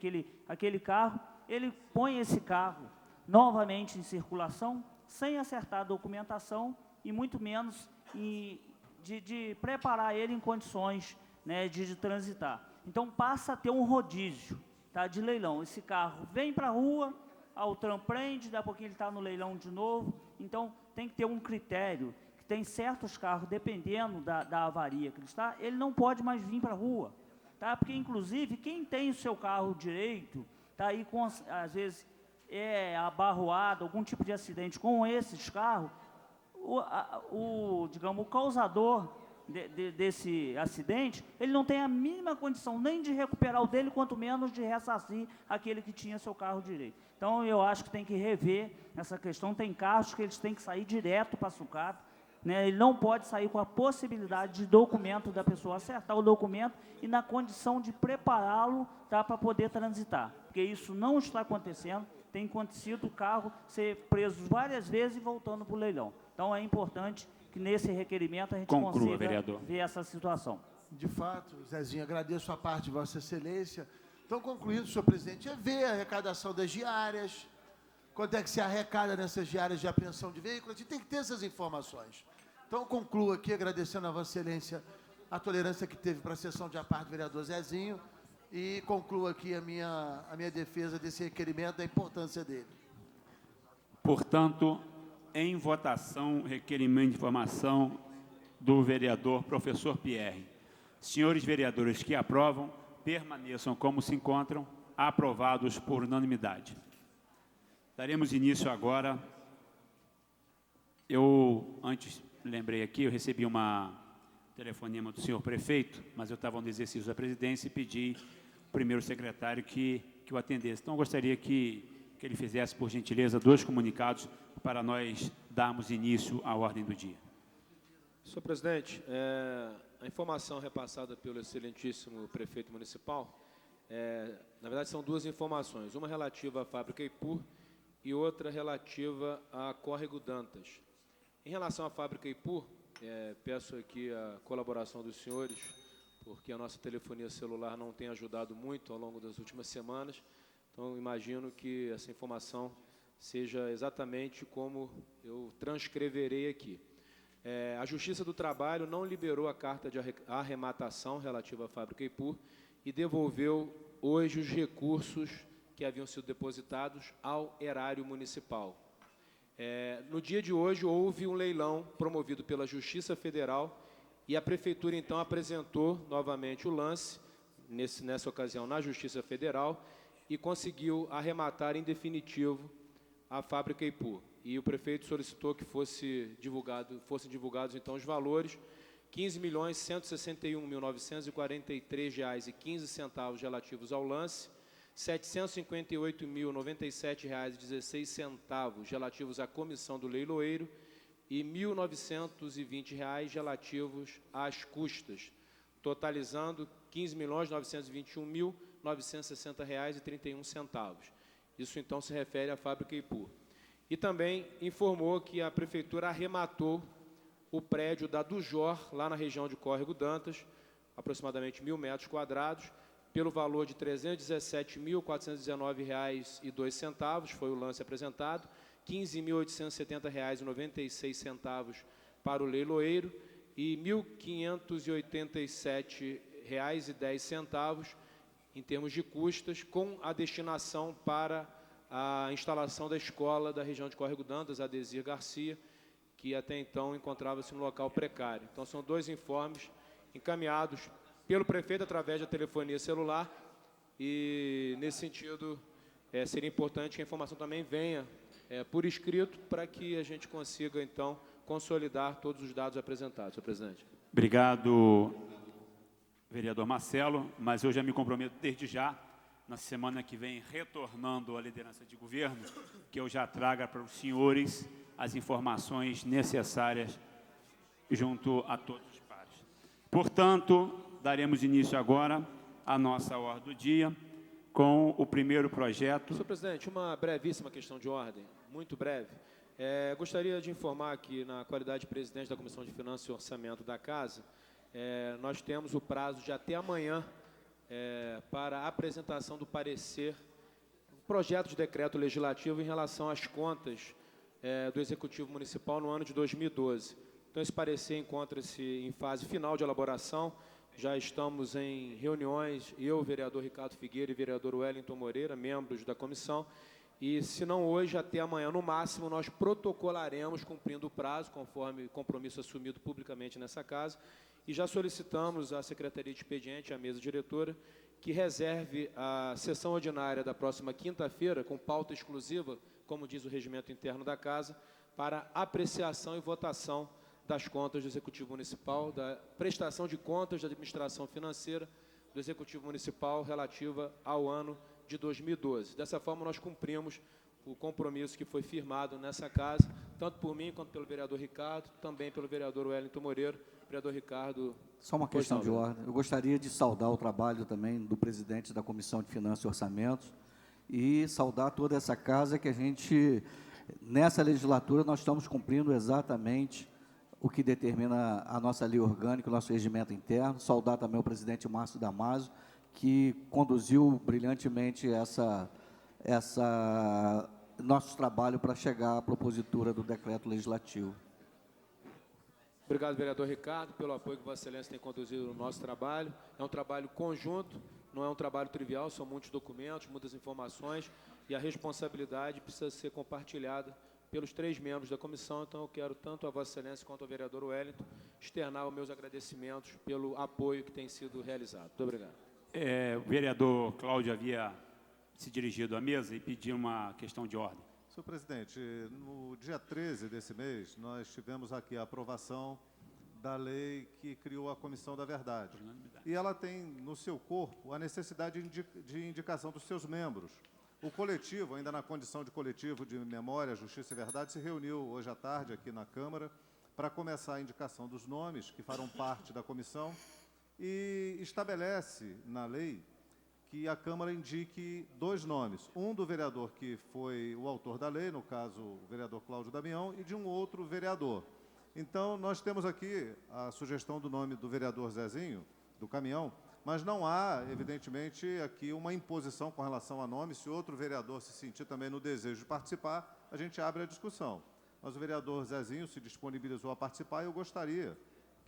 S9: aquele carro, ele põe esse carro novamente em circulação, sem acertar a documentação e muito menos de preparar ele em condições, né, de transitar. Então, passa a ter um rodízio, tá, de leilão. Esse carro vem para a rua, a Altran prende, daqui a pouquinho ele está no leilão de novo. Então, tem que ter um critério, que tem certos carros, dependendo da avaria que ele está, ele não pode mais vir para a rua. Tá? Porque, inclusive, quem tem o seu carro direito, tá aí com, às vezes, abarroado, algum tipo de acidente com esses carros, digamos, o causador desse acidente, ele não tem a mínima condição nem de recuperar o dele, quanto menos de ressarcir aquele que tinha seu carro direito. Então, eu acho que tem que rever essa questão. Tem carros que eles têm que sair direto para a sucata, né? Ele não pode sair com a possibilidade de documento da pessoa, acertar o documento e na condição de prepará-lo, tá, para poder transitar. Porque isso não está acontecendo. Tem acontecido o carro ser preso várias vezes e voltando para o leilão. Então, é importante que nesse requerimento a gente consiga ver essa situação.
S8: De fato, Zezinho, agradeço a parte de Vossa Excelência. Então, concluindo, senhor presidente, é ver a arrecadação das diárias, quanto é que se arrecada nessas diárias de apreensão de veículos, a gente tem que ter essas informações. Então, concluo aqui, agradecendo a Vossa Excelência a tolerância que teve para a sessão de parte do vereador Zezinho, e concluo aqui a minha defesa desse requerimento, da importância dele.
S3: Portanto, em votação, requerimento de informação do vereador professor Pierre. Senhores vereadores que aprovam, permaneçam como se encontram, aprovados por unanimidade. Daremos início agora. Antes, lembrei aqui, eu recebi uma telefonema do senhor prefeito, mas eu estava no exercício da presidência e pedi ao primeiro secretário que o atendesse. Então, eu gostaria que ele fizesse, por gentileza, 2 comunicados para nós darmos início à ordem do dia.
S7: Senhor presidente, a informação repassada pelo excelentíssimo prefeito municipal, na verdade, são 2 informações, uma relativa à fábrica Ipur e outra relativa a Córrego Dantas. Em relação à fábrica Ipur, peço aqui a colaboração dos senhores, porque a nossa telefonia celular não tem ajudado muito ao longo das últimas semanas. Então, imagino que essa informação seja exatamente como eu transcreverei aqui. A Justiça do Trabalho não liberou a carta de arrematação relativa à fábrica Ipu e devolveu hoje os recursos que haviam sido depositados ao erário municipal. No dia de hoje, houve um leilão promovido pela Justiça Federal e a Prefeitura, então, apresentou novamente o lance, nessa ocasião, na Justiça Federal, e conseguiu arrematar em definitivo a fábrica Ipu. E o prefeito solicitou que fossem divulgados, então, os valores: R$ 15.161.943,15 relativos ao lance, R$ 758.097,16 relativos à comissão do leiloeiro e R$ 1.920 relativos às custas, totalizando R$ 15.921.960,31. Isso, então, se refere à fábrica Ipu. E também informou que a Prefeitura arrematou o prédio da Dujor, lá na região de Córrego d'Antas, aproximadamente 1.000 metros quadrados, pelo valor de R$ 317.419,02, foi o lance apresentado, R$ 15.870,96 para o leiloeiro e R$ 1.587,10 em termos de custas, com a destinação para a instalação da escola da região de Córrego d'Antas, a Adesir Garcia, que até então encontrava-se no local precário. Então, são dois informes encaminhados pelo prefeito através da telefonia celular e, nesse sentido, seria importante que a informação também venha por escrito para que a gente consiga, então, consolidar todos os dados apresentados. Senhor presidente.
S3: Obrigado, vereador Marcelo, mas eu já me comprometo desde já, na semana que vem, retornando à liderança de governo, que eu já traga para os senhores as informações necessárias junto a todos os pares. Portanto, daremos início agora à nossa ordem do dia, com o primeiro projeto.
S7: Senhor presidente, uma brevíssima questão de ordem, muito breve. Gostaria de informar que, na qualidade de presidente da Comissão de Finanças e Orçamento da Casa, nós temos o prazo de até amanhã para a apresentação do parecer, um projeto de decreto legislativo em relação às contas do Executivo Municipal no ano de 2012. Então, esse parecer encontra-se em fase final de elaboração. Já estamos em reuniões, eu, vereador Ricardo Figueira e vereador Wellington Moreira, membros da comissão, e, se não hoje, até amanhã, no máximo, nós protocolaremos, cumprindo o prazo, conforme compromisso assumido publicamente nessa casa, e já solicitamos à Secretaria de Expediente, à mesa diretora, que reserve a sessão ordinária da próxima quinta-feira, com pauta exclusiva, como diz o regimento interno da Casa, para apreciação e votação das contas do Executivo Municipal, da prestação de contas da administração financeira do Executivo Municipal relativa ao ano de 2012. Dessa forma, nós cumprimos o compromisso que foi firmado nessa casa, tanto por mim quanto pelo vereador Ricardo, também pelo vereador Wellington Moreira. Vereador Ricardo.
S10: Só uma questão de ordem. Eu gostaria de saudar o trabalho também do presidente da Comissão de Finanças e Orçamentos e saudar toda essa casa que a gente, nessa legislatura, nós estamos cumprindo exatamente o que determina a nossa lei orgânica, o nosso regimento interno. Saudar também o presidente Márcio Damasio, que conduziu brilhantemente nosso trabalho para chegar à propositura do decreto legislativo.
S7: Obrigado, vereador Ricardo, pelo apoio que Vossa Excelência tem conduzido no nosso trabalho. É um trabalho conjunto, não é um trabalho trivial, são muitos documentos, muitas informações, e a responsabilidade precisa ser compartilhada pelos 3 membros da comissão. Então, eu quero, tanto a Vossa Excelência quanto ao vereador Wellington, externar os meus agradecimentos pelo apoio que tem sido realizado. Muito obrigado.
S3: O vereador Cláudio havia se dirigido à mesa e pediu uma questão de ordem.
S11: Senhor presidente, no dia 13 desse mês, nós tivemos aqui a aprovação da lei que criou a Comissão da Verdade. E ela tem no seu corpo a necessidade de indicação dos seus membros. O coletivo, ainda na condição de coletivo de memória, justiça e verdade, se reuniu hoje à tarde aqui na Câmara para começar a indicação dos nomes que farão parte da comissão e estabelece na lei que a Câmara indique 2 nomes, um do vereador que foi o autor da lei, no caso o vereador Cláudio Damião, e de um outro vereador. Então, nós temos aqui a sugestão do nome do vereador Zezinho, do caminhão, mas não há, evidentemente, aqui uma imposição com relação a nome. Se outro vereador se sentir também no desejo de participar, a gente abre a discussão. Mas o vereador Zezinho se disponibilizou a participar e eu gostaria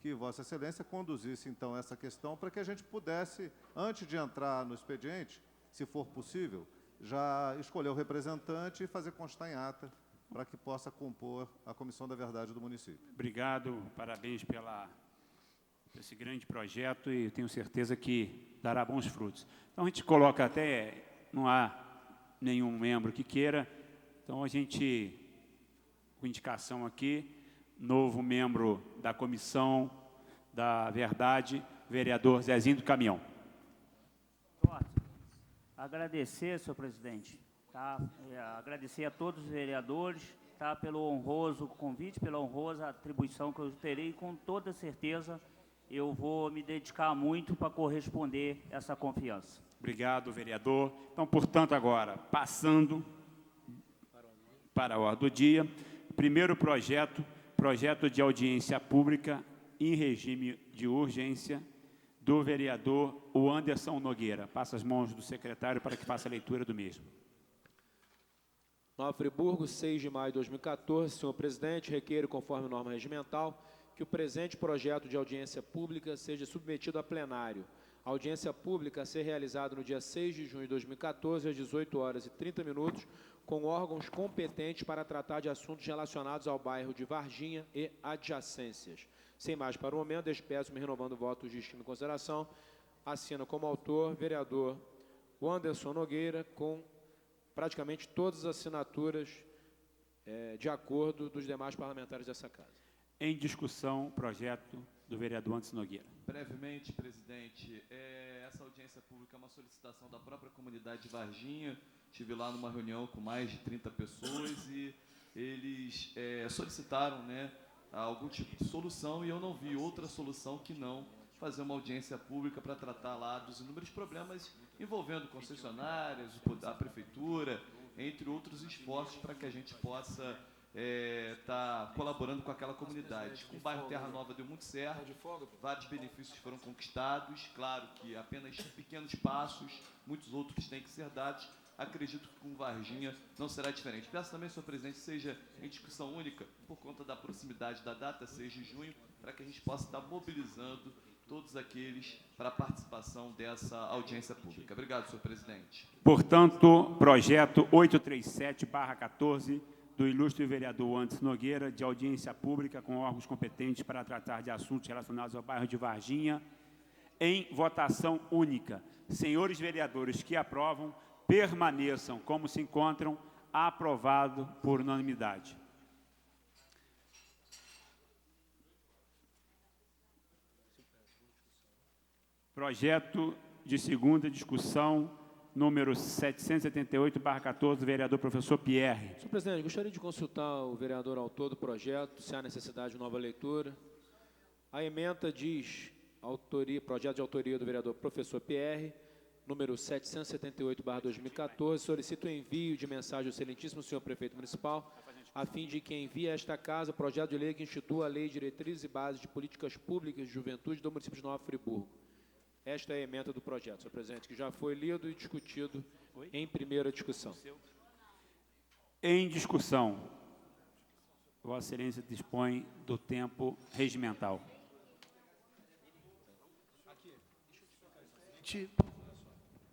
S11: que Vossa Excelência conduzisse, então, essa questão para que a gente pudesse, antes de entrar no expediente, se for possível, já escolher o representante e fazer constar em ata para que possa compor a Comissão da Verdade do município.
S3: Obrigado, parabéns por esse grande projeto e tenho certeza que dará bons frutos. Então, a gente coloca até, não há nenhum membro que queira, então a gente, com indicação aqui, novo membro da Comissão da Verdade, vereador Zezinho do Caminhão.
S9: Agradecer, senhor presidente, tá? Agradecer a todos os vereadores, tá? Pelo honroso convite, pela honrosa atribuição que eu terei, e com toda certeza eu vou me dedicar muito para corresponder essa confiança.
S3: Obrigado, vereador. Então, portanto, agora, passando para a ordem do dia, primeiro projeto de audiência pública em regime de urgência do vereador Anderson Nogueira. Passa as mãos do secretário para que faça a leitura do mesmo.
S7: Nova Friburgo, 6 de maio de 2014. Senhor presidente, requeiro, conforme norma regimental, que o presente projeto de audiência pública seja submetido a plenário. A audiência pública a ser realizada no dia 6 de junho de 2014, às 18h30, com órgãos competentes para tratar de assuntos relacionados ao bairro de Varginha e adjacências. Sem mais para o momento, despeço-me renovando votos de estima e consideração. Assina como autor, vereador Anderson Nogueira, com praticamente todas as assinaturas de acordo dos demais parlamentares dessa casa.
S3: Em discussão, projeto do vereador Anderson Nogueira.
S1: Brevemente, presidente, essa audiência pública é uma solicitação da própria comunidade de Varginha. Estive lá numa reunião com mais de 30 pessoas e eles solicitaram, né, algum tipo de solução, e eu não vi outra solução que não fazer uma audiência pública para tratar lá dos inúmeros problemas envolvendo concessionárias, a prefeitura, entre outros esforços para que a gente possa estar colaborando com aquela comunidade. Com o bairro Terra Nova deu muito certo, vários benefícios foram conquistados, claro que apenas pequenos passos, muitos outros têm que ser dados. Acredito que com Varginha não será diferente. Peço também, senhor presidente, seja em discussão única, por conta da proximidade da data, 6 de junho, para que a gente possa estar mobilizando todos aqueles para a participação dessa audiência pública. Obrigado, senhor presidente.
S3: Portanto, projeto 837/14 do ilustre vereador Anderson Nogueira, de audiência pública com órgãos competentes para tratar de assuntos relacionados ao bairro de Varginha, em votação única. Senhores vereadores que aprovam, permaneçam como se encontram, aprovado por unanimidade. Projeto de segunda discussão, número 778/14, do vereador professor Pierre.
S7: Senhor presidente, gostaria de consultar o vereador autor do projeto, se há necessidade de nova leitura. A ementa diz, projeto de autoria do vereador professor Pierre, número 778/2014, solicito o envio de mensagem ao excelentíssimo senhor prefeito municipal, a fim de que envie a esta casa projeto de lei que institua a Lei de Diretrizes e Bases de Políticas Públicas de Juventude do município de Nova Friburgo. Esta é a ementa do projeto, senhor presidente, que já foi lido e discutido em primeira discussão.
S3: Em discussão, Vossa Excelência dispõe do tempo regimental.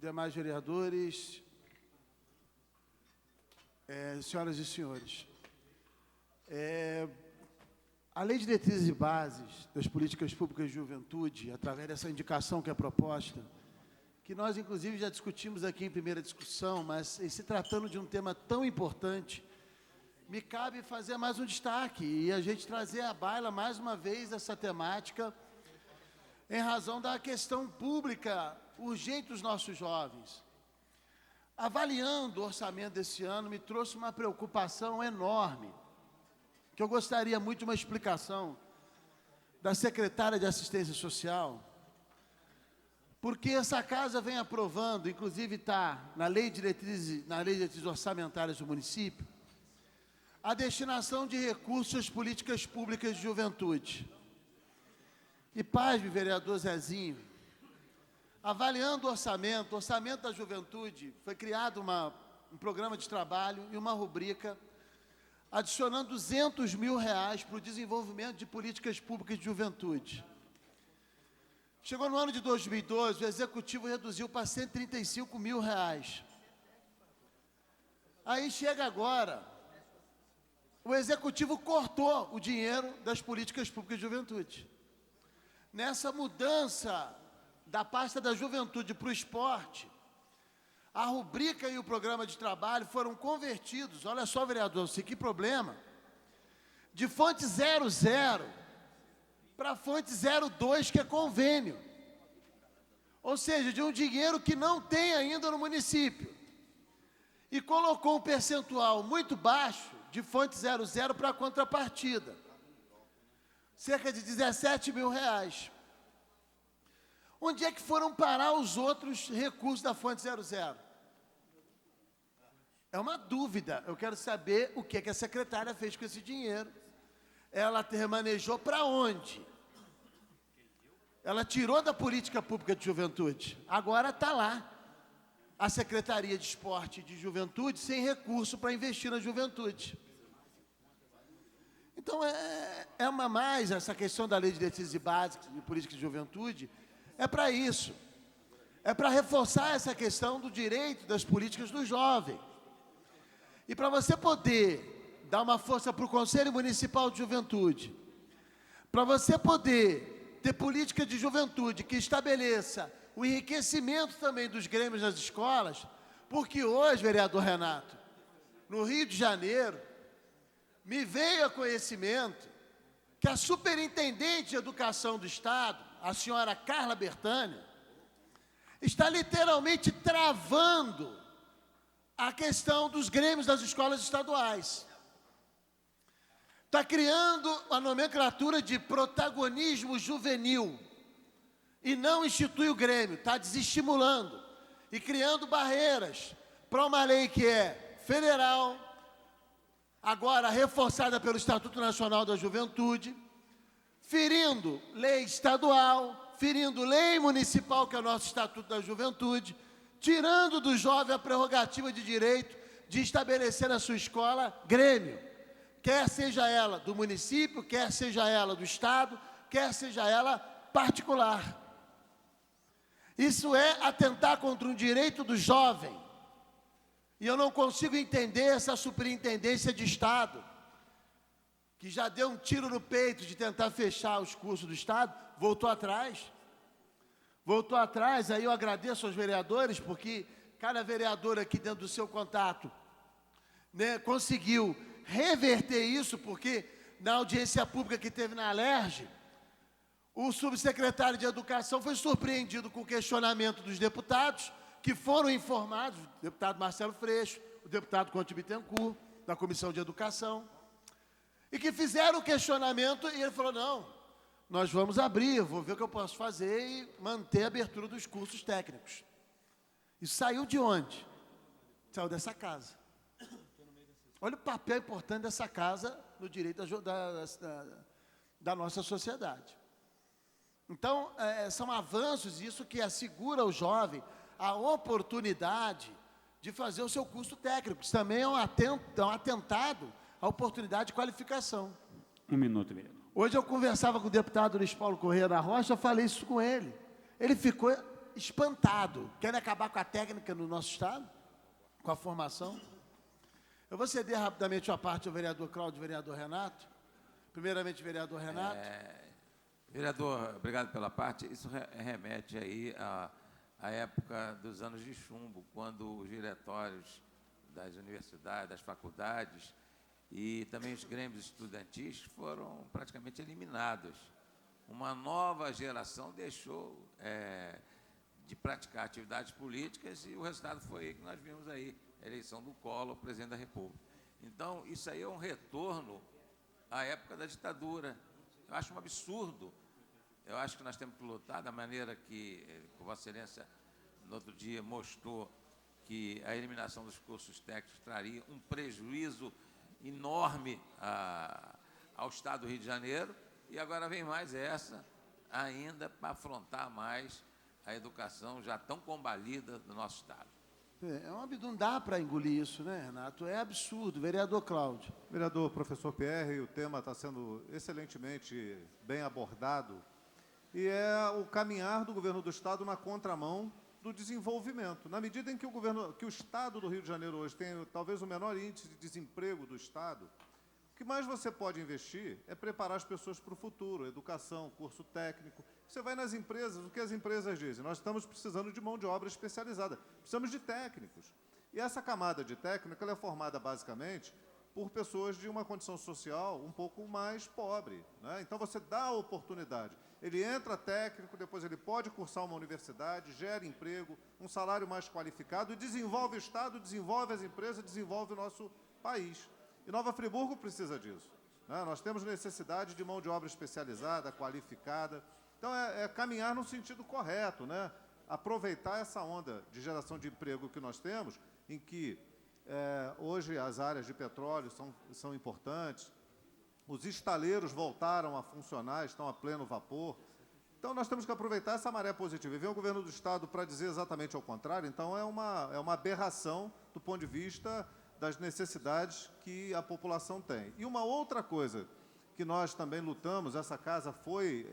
S8: Demais vereadores, senhoras e senhores, a Lei de Diretrizes e Bases das Políticas Públicas de Juventude, através dessa indicação que é proposta, que nós, inclusive, já discutimos aqui em primeira discussão, mas em se tratando de um tema tão importante, me cabe fazer mais um destaque e a gente trazer à baila, mais uma vez, essa temática, em razão da questão pública urgente dos nossos jovens. Avaliando o orçamento desse ano, me trouxe uma preocupação enorme, que eu gostaria muito de uma explicação da secretária de Assistência Social, porque essa casa vem aprovando, inclusive está na Lei de Diretrizes Orçamentárias do município, a destinação de recursos às políticas públicas de juventude. E pasme, vereador Zezinho, avaliando o orçamento da juventude, foi criado um programa de trabalho e uma rubrica adicionando R$200 mil para o desenvolvimento de políticas públicas de juventude. Chegou no ano de 2012, o Executivo reduziu para R$135 mil. Aí chega agora, o Executivo cortou o dinheiro das políticas públicas de juventude. Nessa mudança da pasta da juventude para o esporte, a rubrica e o programa de trabalho foram convertidos, olha só, vereador, que problema, de fonte 00 para fonte 02, que é convênio. Ou seja, de um dinheiro que não tem ainda no município. E colocou um percentual muito baixo de fonte 00 para a contrapartida. Cerca de R$17 mil. Onde é que foram parar os outros recursos da fonte 00? É uma dúvida. Eu quero saber o que a secretária fez com esse dinheiro. Ela remanejou para onde? Ela tirou da política pública de juventude. Agora está lá a Secretaria de Esporte e de Juventude sem recurso para investir na juventude. Então, mais essa questão da Lei de Diretrizes Básicas de Política de Juventude, é para isso. É para reforçar essa questão do direito das políticas do jovem. E para você poder dar uma força para o Conselho Municipal de Juventude, para você poder ter política de juventude que estabeleça o enriquecimento também dos grêmios nas escolas, porque hoje, vereador Renato, no Rio de Janeiro, me veio a conhecimento que a superintendente de educação do Estado, a senhora Carla Bertani, está literalmente travando a questão dos grêmios das escolas estaduais. Está criando a nomenclatura de protagonismo juvenil e não institui o Grêmio, está desestimulando e criando barreiras para uma lei que é federal, agora reforçada pelo Estatuto Nacional da Juventude, ferindo lei estadual, ferindo lei municipal, que é o nosso Estatuto da Juventude, tirando do jovem a prerrogativa de direito de estabelecer na sua escola Grêmio, quer seja ela do município, quer seja ela do Estado, quer seja ela particular. Isso é atentar contra um direito do jovem. E eu não consigo entender essa superintendência de Estado, que já deu um tiro no peito de tentar fechar os cursos do Estado, voltou atrás. Voltou atrás, aí eu agradeço aos vereadores, porque cada vereador aqui dentro do seu contato, né, conseguiu reverter isso, porque na audiência pública que teve na Alerj, o subsecretário de Educação foi surpreendido com o questionamento dos deputados, que foram informados, o deputado Marcelo Freixo, o deputado Conte Bittencourt, da Comissão de Educação, e que fizeram o questionamento, e ele falou, não, nós vamos abrir, vou ver o que eu posso fazer e manter a abertura dos cursos técnicos. Isso saiu de onde? Saiu dessa casa. Olha o papel importante dessa casa no direito da nossa sociedade. Então, são avanços, isso que assegura ao jovem a oportunidade de fazer o seu curso técnico. Isso também é um atentado à oportunidade de qualificação.
S3: Um minuto, vereador.
S8: Hoje eu conversava com o deputado Luiz Paulo Corrêa da Rocha, eu falei isso com ele. Ele ficou espantado. Querem acabar com a técnica no nosso Estado? Com a formação? Eu vou ceder rapidamente a parte ao vereador Cláudio e vereador Renato. Primeiramente, vereador Renato.
S12: Vereador, obrigado pela parte. Isso remete aí à época dos anos de chumbo, quando os diretórios das universidades, das faculdades e também os grêmios estudantis foram praticamente eliminados. Uma nova geração deixou de praticar atividades políticas e o resultado foi que nós vimos aí, a eleição do Collor, presidente da República. Então, isso aí é um retorno à época da ditadura. Eu acho um absurdo. Eu acho que nós temos que lutar da maneira que Vossa Excelência, no outro dia, mostrou que a eliminação dos cursos técnicos traria um prejuízo enorme ao Estado do Rio de Janeiro, e agora vem mais essa ainda para afrontar mais a educação já tão combalida do nosso Estado.
S8: Não dá para engolir isso, né, Renato? É absurdo. Vereador Cláudio.
S11: Vereador professor Pierre, o tema está sendo excelentemente bem abordado, e é o caminhar do governo do Estado na contramão do desenvolvimento. Na medida em que o Estado do Rio de Janeiro hoje tem talvez o menor índice de desemprego do Estado, o que mais você pode investir é preparar as pessoas para o futuro, educação, curso técnico. Você vai nas empresas, o que as empresas dizem? Nós estamos precisando de mão de obra especializada, precisamos de técnicos. E essa camada de técnico ela é formada basicamente por pessoas de uma condição social um pouco mais pobre, né? Então você dá a oportunidade. Ele entra técnico, depois ele pode cursar uma universidade, gera emprego, um salário mais qualificado e desenvolve o Estado, desenvolve as empresas, desenvolve o nosso país. E Nova Friburgo precisa disso, né? Nós temos necessidade de mão de obra especializada, qualificada. Então, é caminhar no sentido correto, né? Aproveitar essa onda de geração de emprego que nós temos, em que hoje as áreas de petróleo são importantes, os estaleiros voltaram a funcionar, estão a pleno vapor. Então, nós temos que aproveitar essa maré positiva. E vem o governo do Estado para dizer exatamente ao contrário, então é uma aberração do ponto de vista das necessidades que a população tem. E uma outra coisa que nós também lutamos, essa casa foi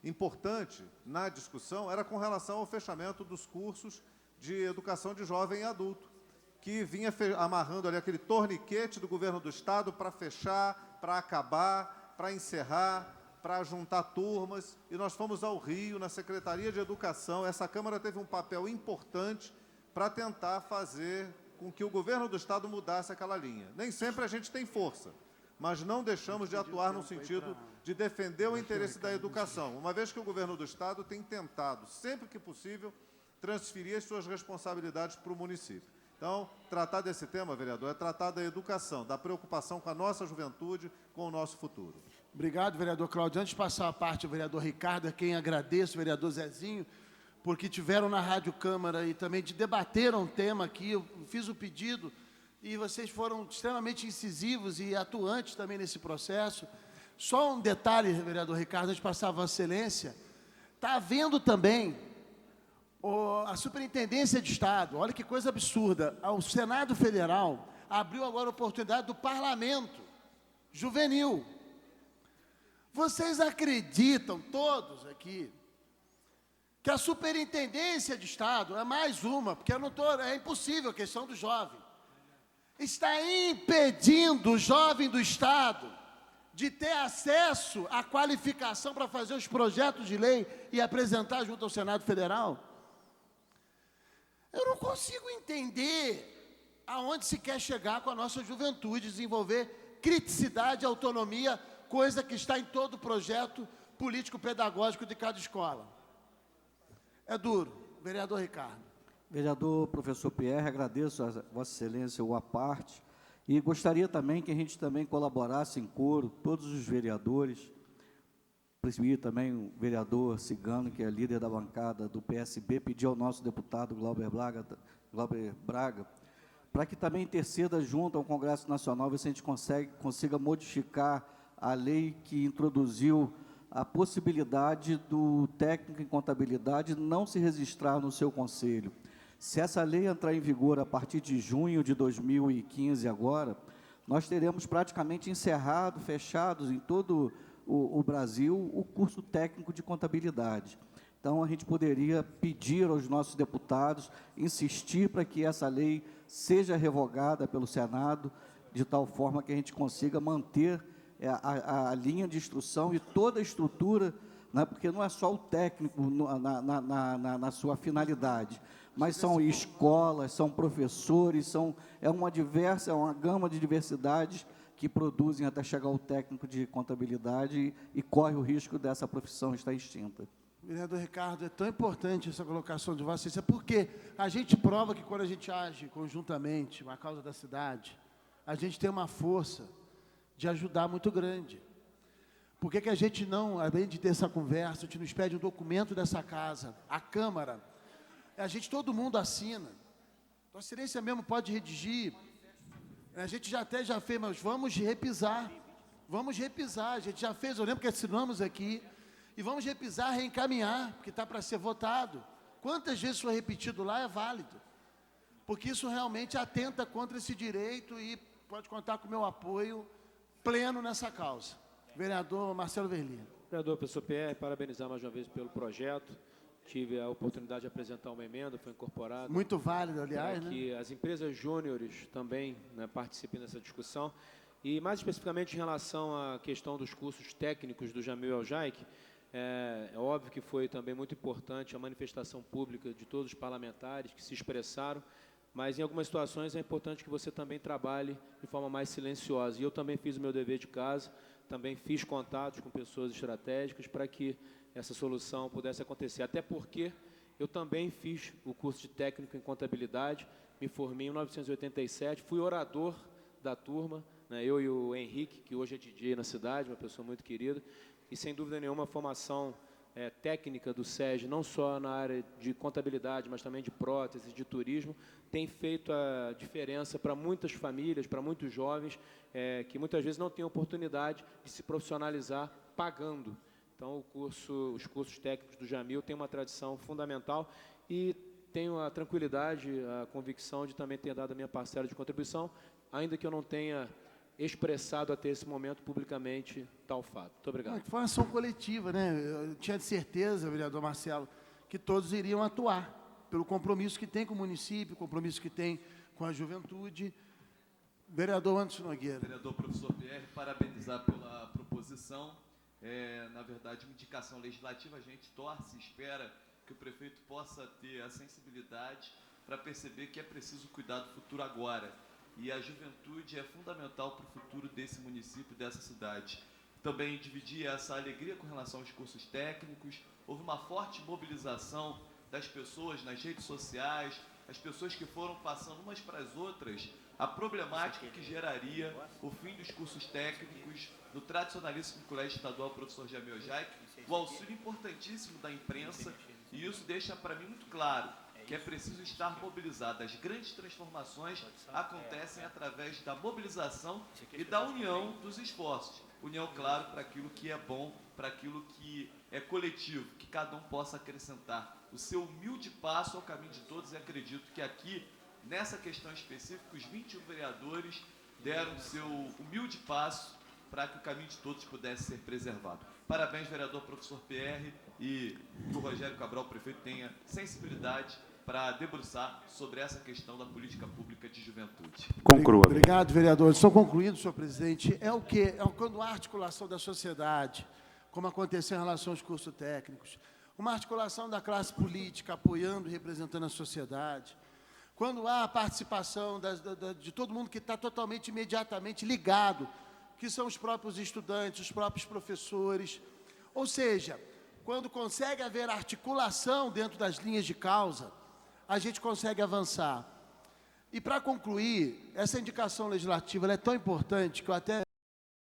S11: importante na discussão, era com relação ao fechamento dos cursos de educação de jovem e adulto, que vinha amarrando ali aquele torniquete do governo do Estado para fechar, para acabar, para encerrar, para juntar turmas, e nós fomos ao Rio, na Secretaria de Educação. Essa Câmara teve um papel importante para tentar fazer com que o governo do Estado mudasse aquela linha. Nem sempre a gente tem força, mas não deixamos de atuar no sentido de defender o interesse da educação, uma vez que o governo do Estado tem tentado, sempre que possível, transferir as suas responsabilidades para o município. Então, tratar desse tema, vereador, é tratar da educação, da preocupação com a nossa juventude, com o nosso futuro.
S8: Obrigado, vereador Cláudio. Antes de passar a parte ao vereador Ricardo, a quem agradeço, o vereador Zezinho, porque tiveram na Rádio Câmara e também debateram um tema aqui, eu fiz o pedido, e vocês foram extremamente incisivos e atuantes também nesse processo. Só um detalhe, vereador Ricardo, antes de passar a Vossa Excelência, está havendo também a Superintendência de Estado, olha que coisa absurda, o Senado Federal abriu agora a oportunidade do Parlamento Juvenil. Vocês acreditam, todos aqui, que a Superintendência de Estado, é mais uma, porque é impossível a questão do jovem, está impedindo o jovem do Estado de ter acesso à qualificação para fazer os projetos de lei e apresentar junto ao Senado Federal? Eu não consigo entender aonde se quer chegar com a nossa juventude, desenvolver criticidade, autonomia, coisa que está em todo o projeto político-pedagógico de cada escola. É duro. Vereador Ricardo.
S10: Vereador professor Pierre, agradeço a Vossa Excelência a parte e gostaria também que a gente também colaborasse em coro, todos os vereadores, principalmente também o vereador Cigano, que é líder da bancada do PSB, pedir ao nosso deputado Glauber Braga, para que também interceda junto ao Congresso Nacional, ver se a gente consiga modificar a lei que introduziu a possibilidade do técnico em contabilidade não se registrar no seu conselho. Se essa lei entrar em vigor a partir de junho de 2015 agora, nós teremos praticamente encerrado, fechados em todo o Brasil, o curso técnico de contabilidade. Então, a gente poderia pedir aos nossos deputados, insistir para que essa lei seja revogada pelo Senado, de tal forma que a gente consiga manter a linha de instrução e toda a estrutura, né, porque não é só o técnico na sua finalidade, mas são escolas, são professores, é uma gama de diversidades que produzem até chegar ao técnico de contabilidade e corre o risco dessa profissão estar extinta.
S8: Vereador Ricardo, é tão importante essa colocação de Vossa Excelência, porque a gente prova que quando a gente age conjuntamente com a causa da cidade, a gente tem uma força de ajudar muito grande. Por que a gente não, além de ter essa conversa, a gente nos pede um documento dessa casa, a Câmara, todo mundo assina. Vossa Excelência mesmo pode redigir A gente já fez, mas vamos repisar. Vamos repisar. A gente já fez, eu lembro que assinamos aqui. E vamos repisar, reencaminhar, porque está para ser votado. Quantas vezes foi repetido lá é válido. Porque isso realmente atenta contra esse direito e pode contar com o meu apoio pleno nessa causa. Vereador Marcelo Verlini.
S7: Vereador professor Pierre, parabenizar mais uma vez pelo projeto. Tive a oportunidade de apresentar uma emenda, foi incorporada.
S8: Muito válido, aliás,
S7: para que as empresas júniores também, né, participem dessa discussão. E mais especificamente em relação à questão dos cursos técnicos do Jamil Al-Jaik, é óbvio que foi também muito importante a manifestação pública de todos os parlamentares que se expressaram, mas em algumas situações é importante que você também trabalhe de forma mais silenciosa. E eu também fiz o meu dever de casa, também fiz contatos com pessoas estratégicas para que essa solução pudesse acontecer. Até porque eu também fiz o curso de técnico em contabilidade, me formei em 1987, fui orador da turma, né, eu e o Henrique, que hoje é DJ na cidade, uma pessoa muito querida, e sem dúvida nenhuma a formação técnica do SESI, não só na área de contabilidade, mas também de prótese, de turismo, tem feito a diferença para muitas famílias, para muitos jovens, que muitas vezes não têm oportunidade de se profissionalizar pagando. Então, os cursos técnicos do Jamil têm uma tradição fundamental e tenho a tranquilidade, a convicção de também ter dado a minha parcela de contribuição, ainda que eu não tenha expressado até esse momento publicamente tal fato. Muito obrigado.
S8: Foi uma ação coletiva, né? Eu tinha certeza, vereador Marcelo, que todos iriam atuar pelo compromisso que tem com o município, compromisso que tem com a juventude. Vereador Anderson Nogueira.
S1: Vereador professor Pierre, parabenizar pela proposição. Na verdade, uma indicação legislativa, a gente torce e espera que o prefeito possa ter a sensibilidade para perceber que é preciso cuidar do futuro agora. E a juventude é fundamental para o futuro desse município, dessa cidade. Também dividir essa alegria com relação aos cursos técnicos. Houve uma forte mobilização das pessoas nas redes sociais, as pessoas que foram passando umas para as outras, a problemática que geraria o fim dos cursos técnicos no tradicionalíssimo Colégio Estadual Professor Jamil Al-Jaik, o auxílio importantíssimo da imprensa, e isso deixa para mim muito claro que é preciso estar mobilizado. As grandes transformações acontecem através da mobilização e da união dos esforços. União, claro, para aquilo que é bom, para aquilo que é coletivo, que cada um possa acrescentar o seu humilde passo ao caminho de todos, e acredito que aqui, nessa questão específica, os 21 vereadores deram o seu humilde passo para que o caminho de todos pudesse ser preservado. Parabéns, vereador professor PR, e que o Rogério Cabral, prefeito, tenha sensibilidade para debruçar sobre essa questão da política pública de juventude.
S3: Conclua.
S8: Obrigado, vereador. Estou concluindo, senhor presidente. É o quê? Quando há articulação da sociedade, como aconteceu em relação aos cursos técnicos, uma articulação da classe política apoiando e representando a sociedade, quando há a participação de todo mundo que está totalmente, imediatamente ligado, que são os próprios estudantes, os próprios professores, ou seja, quando consegue haver articulação dentro das linhas de causa, a gente consegue avançar. E, para concluir, essa indicação legislativa ela é tão importante que eu até